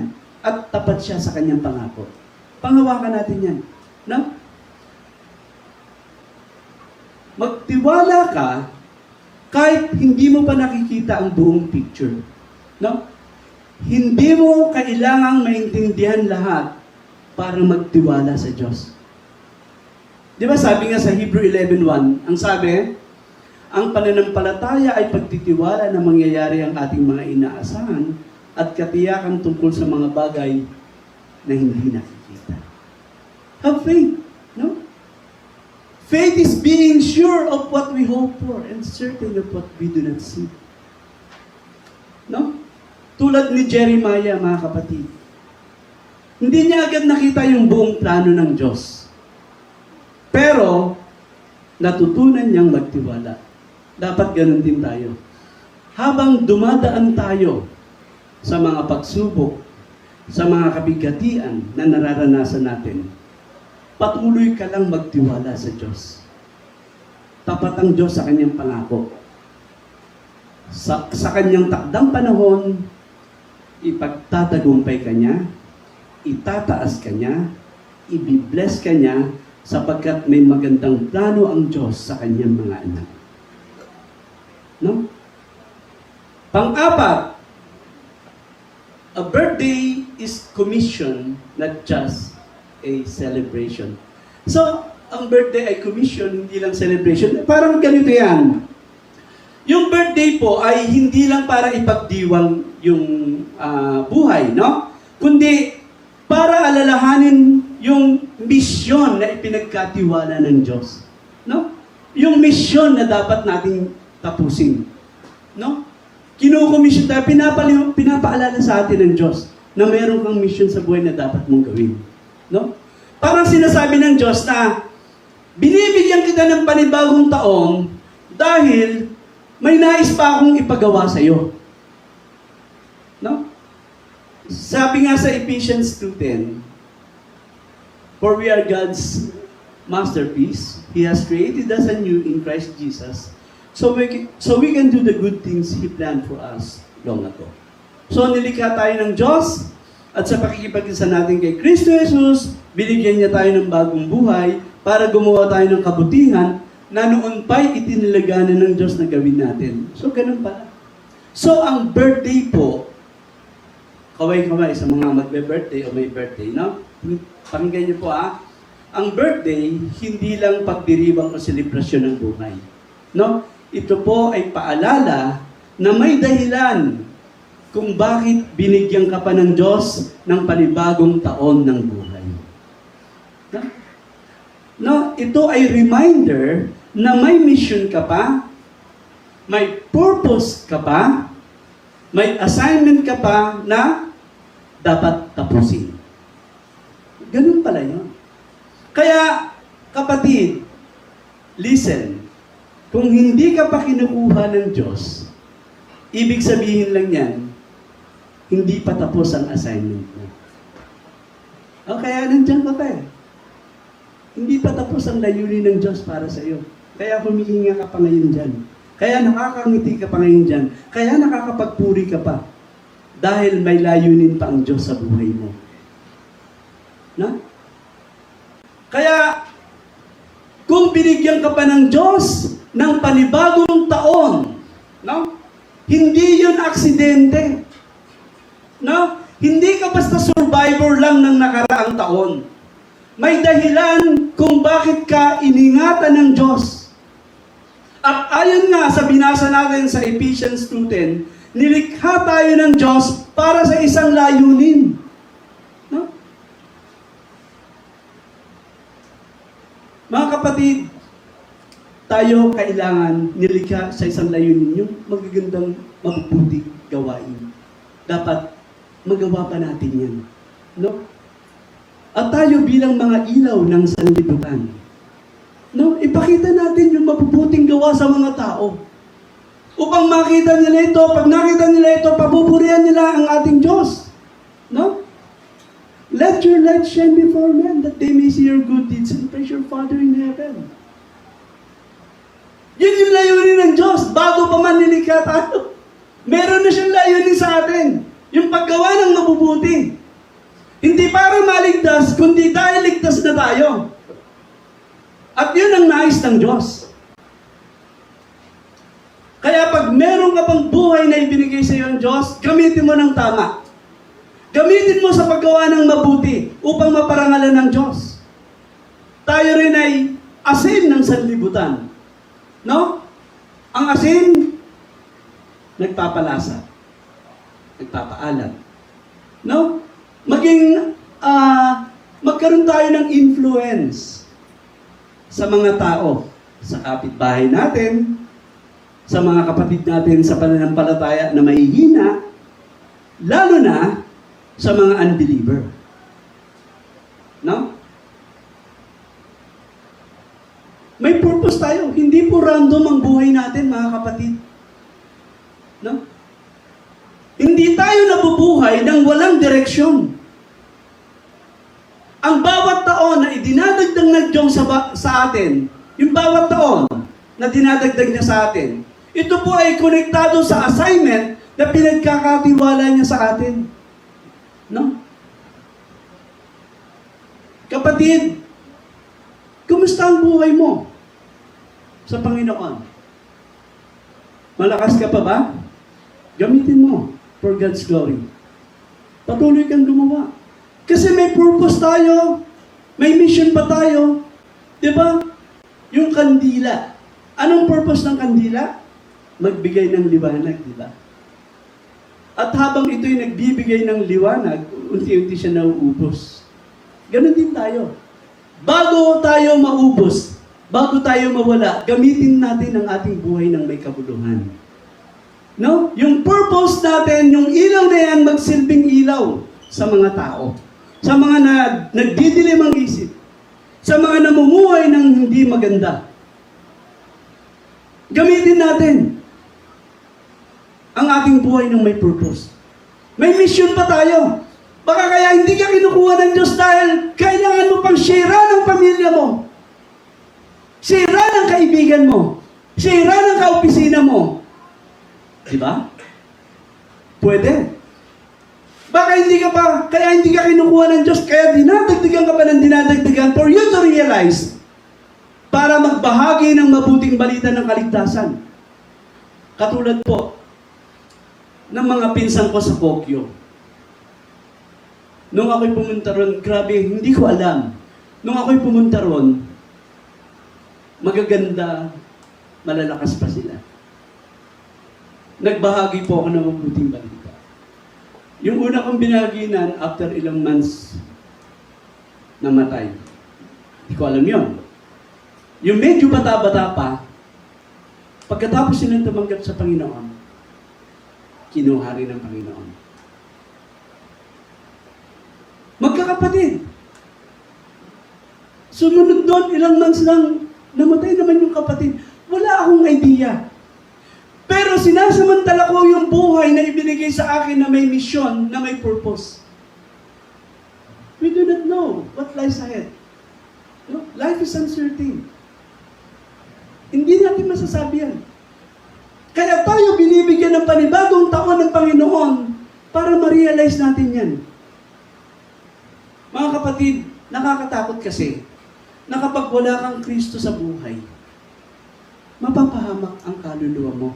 At tapat siya sa kanyang pangako. Panghawakan natin yan. No? Magtiwala ka kahit hindi mo pa nakikita ang buong picture. No? Hindi mo kailangang maintindihan lahat para magtiwala sa Diyos. Di ba sabi nga sa Hebrew 11:1, ang sabi, ang pananampalataya ay pagtitiwala na mangyayari ang ating mga inaasahan at katiyakan tungkol sa mga bagay na hindi nakikita. Have faith, no? Faith is being sure of what we hope for and certain of what we do not see. No? Tulad ni Jeremiah, mga kapatid. Hindi niya agad nakita yung buong plano ng Diyos. Pero, natutunan niyang magtiwala. Dapat ganun din tayo. Habang dumadaan tayo sa mga pagsubok, sa mga kabigatian na nararanasan natin, patuloy ka lang magtiwala sa Diyos. Tapat ang Diyos sa kanyang pangako. Sa kanyang takdang panahon, ipagtatagumpay ka niya, itataas ka niya, ibibless ka niya, sapagkat may magandang plano ang Diyos sa kanyang mga anak. No? Pang-apat, a birthday is commission, not just a celebration. So, ang birthday ay commission, hindi lang celebration. Parang ganito yan. Yung birthday po ay hindi lang para ipagdiwang yung buhay, no? Kundi para alalahanin yung misyon na ipinagkatiwala ng Diyos. No? Yung misyon na dapat nating tapusin. No? Kinukomisyon tayo, pinapaalala sa atin ng Diyos na meron kang misyon sa buhay na dapat mong gawin. No? Parang sinasabi ng Diyos na binibigyan kita ng panibagong taon dahil may nais pa akong ipagawa sa iyo. No? Sabi nga sa Ephesians 2:10, for we are God's masterpiece. He has created us anew in Christ Jesus, so we can do the good things He planned for us long ago. So nilikha tayo ng Diyos, at sa pakikipag-isa natin kay Kristo Jesus, binigyan niya tayo ng bagong buhay para gumawa tayo ng kabutihan na noon pa'y itinilaganan ng Diyos na gawin natin. So ganun pala. So ang birthday po, kaway-kaway sa mga magbe-birthday o may birthday, no? Pakinggan niyo po ang birthday, hindi lang pagdiriwang o selebrasyon ng buhay. No? Ito po ay paalala na may dahilan kung bakit binigyan ka pa ng Diyos ng panibagong taon ng buhay. No? No? Ito ay reminder na may mission ka pa, may purpose ka pa, may assignment ka pa na dapat tapusin. Ganun pala yun. Kaya, kapatid, listen, kung hindi ka pa kinukuha ng Diyos, ibig sabihin lang yan, hindi pa tapos ang assignment mo. O kaya nandiyan ka pa eh. Hindi pa tapos ang layunin ng Diyos para sa iyo. Kaya humihinga ka pa ngayon dyan. Kaya nakakangiti ka pa ngayon dyan. Kaya nakakapagpuri ka pa. Dahil may layunin pa ang Diyos sa buhay mo. No? Kaya, kung binigyan ka pa ng Diyos ng panibagong taon, no? Hindi yun aksidente. No? Hindi ka basta survivor lang ng nakaraang taon. May dahilan kung bakit ka iningatan ng Diyos. At ayon nga sa binasa natin sa Ephesians 2:10, nilikha tayo ng Diyos para sa isang layunin. No? Mga kapatid, tayo kailangan nilikha sa isang layunin, yung magagandang mabubuting gawain. Dapat magawa pa natin yan. No? At tayo bilang mga ilaw ng sanlibutan, no? Ipakita natin yung mabubuting gawa sa mga tao. Upang makita nila ito, pag nakita nila ito, papupurihan nila ang ating Diyos. No? Let your light shine before men, that they may see your good deeds and praise your Father in heaven. Yun yung layunin ng Diyos, bago pa man nilikha tayo. Meron na siyang layunin sa atin, yung paggawa ng mabubuti. Hindi para maligtas, kundi dahil ligtas na tayo. At yun ang nais ng Diyos. Kaya pag meron ka pang buhay na ibinigay sa iyo ng Diyos, gamitin mo ng tama. Gamitin mo sa paggawa ng mabuti upang maparangalan ng Diyos. Tayo rin ay asin ng sanlibutan. No? Ang asin, nagpapalasa. Nagpapaalam. No? Magkaroon tayo ng influence sa mga tao, sa kapitbahay natin, sa mga kapatid natin sa pananampalataya na mahihina, lalo na sa mga unbeliever. No? May purpose tayo. Hindi po random ang buhay natin, mga kapatid. No? Hindi tayo nabubuhay ng walang direksyon. Ang bawat taon na idinadagdag ng Diyos sa atin, yung bawat taon na dinadagdag niya sa atin, ito po ay konektado sa assignment na pinagkakatiwala niya sa atin. No? Kapatid, kumusta ang buhay mo sa Panginoon? Malakas ka pa ba? Gamitin mo for God's glory. Patuloy kang gumawa. Kasi may purpose tayo. May mission pa tayo. Diba? Yung kandila. Anong purpose ng kandila? Magbigay ng liwanag, diba? At habang ito'y nagbibigay ng liwanag, unti-unti siya nauubos. Ganon din tayo. Bago tayo maubos, bago tayo mawala, gamitin natin ang ating buhay ng may kabuluhan. No? Yung purpose natin, yung ilaw na yan, magsilbing ilaw sa mga tao. Sa mga nagdidilim ang isip. Sa mga namumuhay ng hindi maganda. Gamitin natin ang ating buhay ng may purpose. May mission pa tayo. Baka kaya hindi ka kinukuha ng Diyos dahil kailangan mo pang sira ng pamilya mo. Sira ng kaibigan mo. Sira ng kaopisina mo. Diba? Pwede. Baka kaya hindi ka kinukuha ng Diyos, kaya dinadagdagan ka pa ng dinadagdagan for you to realize para magbahagi ng mabuting balita ng kaligtasan. Katulad po ng mga pinsan ko sa Pokyo. Nung ako'y pumunta ron, grabe, hindi ko alam. Nung ako'y pumunta ron, magaganda, malalakas pa sila. Nagbahagi po ako ng mabuting balita. Yung una kong binahaginan, after ilang months, namatay. Hindi ko alam yon. Yung medyo bata-bata pa, Pagkatapos silang tumanggap sa Panginoon, kinuha rin ng Panginoon. Magkakapatid. Sumunod doon, ilang months lang, namatay naman yung kapatid. Wala akong idea. Pero sinasamantala ko yung buhay na ibinigay sa akin na may misyon, na may purpose. We do not know what lies ahead. No? Life is uncertain. Hindi natin masasabi yan. Kaya tayo binibigyan ng panibagong taon ng Panginoon para ma-realize natin yan. Mga kapatid, nakakatakot kasi na kapag wala kang Kristo sa buhay, mapapahamak ang kaluluwa mo.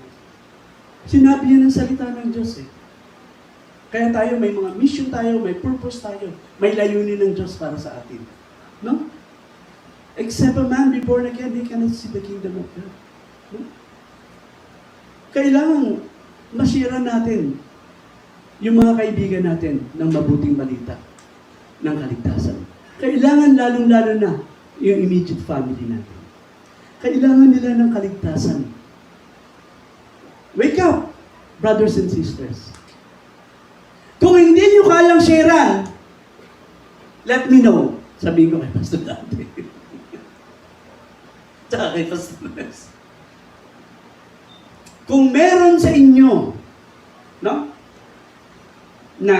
Sinabi yan ng salita ng Diyos eh. Kaya tayo, may mga mission tayo, may purpose tayo, may layunin ng Diyos para sa atin. No? Except a man be born again, he cannot see the kingdom of God. No? Kailangan masira natin yung mga kaibigan natin ng mabuting balita ng kaligtasan. Kailangan lalong-lalo na yung immediate family natin. Kailangan nila ng kaligtasan. Wake up, brothers and sisters. Kung hindi nyo kayang sharean, let me know. Sabihin ko kay Pastor Dante. Tsaka kay Pastor Les. Kung meron sa inyo, no, na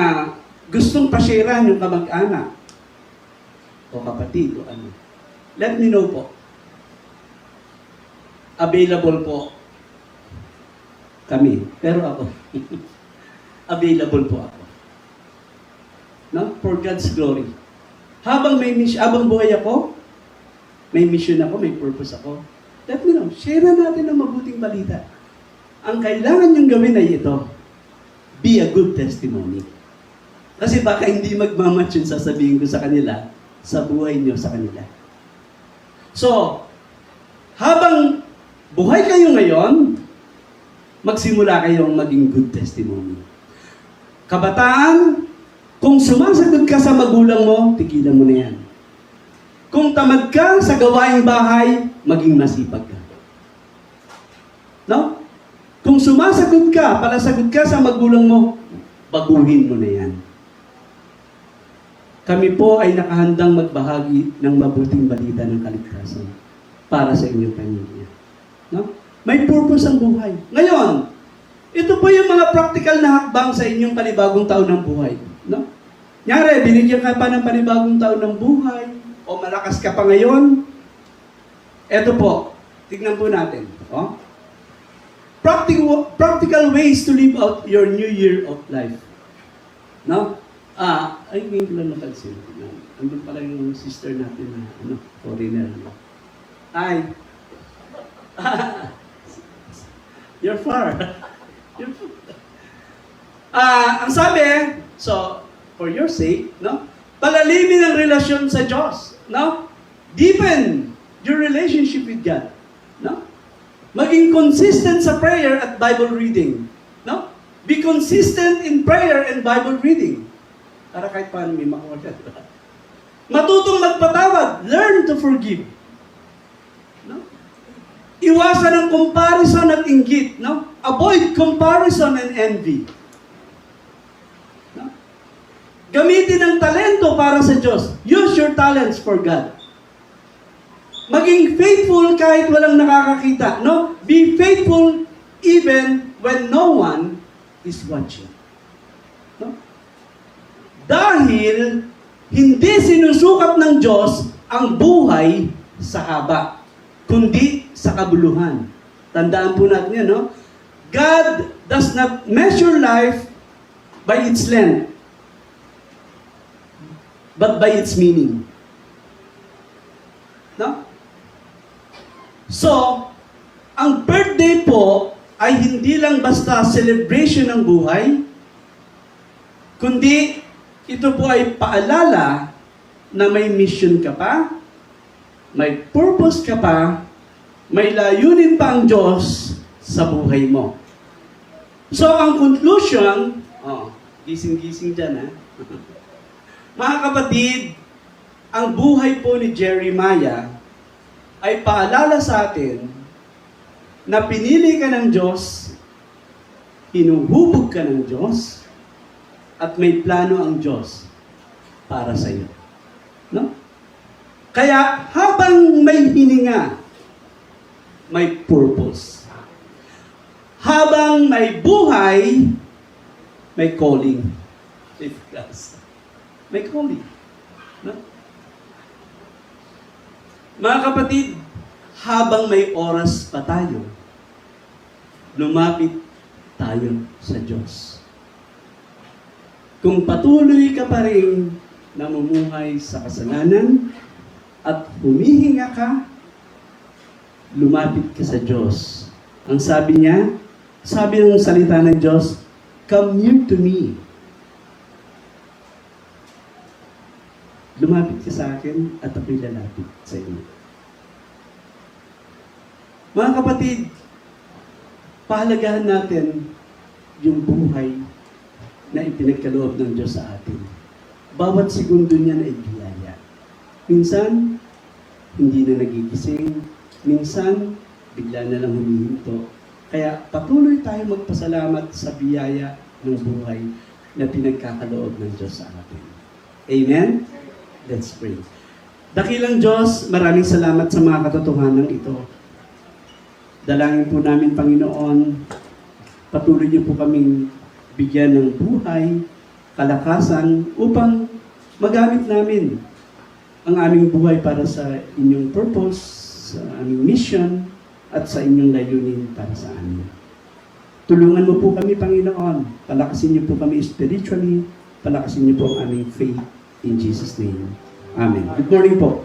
gustong pasharean yung kamag-anak, o kapatid, o ano, let me know po. Available po kami. Pero ako, available po ako. No? For God's glory. Habang buhay ako, may mission ako, may purpose ako. Let me know. Share natin ang mabuting balita. Ang kailangan niyong gawin ay ito. Be a good testimony. Kasi baka hindi magmamatch yung sasabihin ko sa kanila sa buhay niyo sa kanila. So, habang buhay kayo ngayon, magsimula kayong maging good testimony. Kabataan, kung sumasagot ka sa magulang mo, tigilan mo na yan. Kung tamad ka sa gawaing bahay, maging masipag ka. No? Kung sumasagot ka, palasagot ka sa magulang mo, baguhin mo na yan. Kami po ay nakahandang magbahagi ng mabuting balita ng kaligtasan para sa inyong pamilya. No? May purpose ang buhay. Ngayon, ito po yung mga practical na hakbang sa inyong panibagong taon ng buhay. No? Nyari, binigyan ka pa ng panibagong taon ng buhay, o malakas ka pa ngayon. Ito po, tignan po natin. Oh? Practical ways to live out your new year of life. No? Ay, ngayon ko lang napansin. Andun pala yung sister natin na, foreigner. Ay. You're far. You're far. Ang sabi, so, for your sake, no? Palalimin ang relasyon sa Diyos, no? Deepen your relationship with God, no? Maging consistent sa prayer at Bible reading, no? Be consistent in prayer and Bible reading. Para kahit paano may makuha ka. Matutong magpatawad. Learn to forgive. No? Iwasan ang comparison at inggit. No? Avoid comparison and envy. No? Gamitin ang talento para sa Diyos. Use your talents for God. Maging faithful kahit walang nakakakita. No? Be faithful even when no one is watching. No? Dahil hindi sinusukat ng Diyos ang buhay sa haba, kundi sa kabuluhan. Tandaan po natin yan, no? God does not measure life by its length, but by its meaning. No? So, ang birthday po ay hindi lang basta celebration ng buhay, kundi ito po ay paalala na may mission ka pa, may purpose ka pa, may layunin pa ang Diyos sa buhay mo. So, ang conclusion, gising-gising dyan, ha? Mga kapatid, ang buhay po ni Jeremiah ay paalala sa atin na pinili ka ng Diyos, hinuhubog ka ng Diyos, at may plano ang Diyos para sa iyo. No? Kaya habang may hininga, may purpose. Habang may buhay, may calling. May calling. No? Mga kapatid, habang may oras pa tayo, lumapit tayo sa Diyos. Kung patuloy ka pa rin namumuhay sa kasalanan at humihinga ka, lumapit ka sa Diyos. Ang sabi niya, sabi ng salita ng Diyos, come near to me. Lumapit ka sa akin at ako'y lalapit sa iyo. Mga kapatid, pahalagahan natin yung buhay na ipinagkaloob ng Diyos sa atin. Bawat segundo niya na ibiyaya. Minsan, hindi na nagigising. Minsan, bigla na lang humihinto. Kaya patuloy tayo magpasalamat sa biyaya ng buhay na pinagkakaloob ng Diyos sa atin. Amen? Let's pray. Dakilang Diyos, maraming salamat sa mga katotohanan ito. Dalangin po namin, Panginoon, patuloy niyo po kaming bigyan ng buhay, kalakasan, upang magamit namin ang aming buhay para sa inyong purpose, sa aming mission, at sa inyong layunin para sa amin. Tulungan mo po kami, Panginoon. Palakasin niyo po kami spiritually. Palakasin niyo po ang aming faith in Jesus' name. Amen. Good morning po.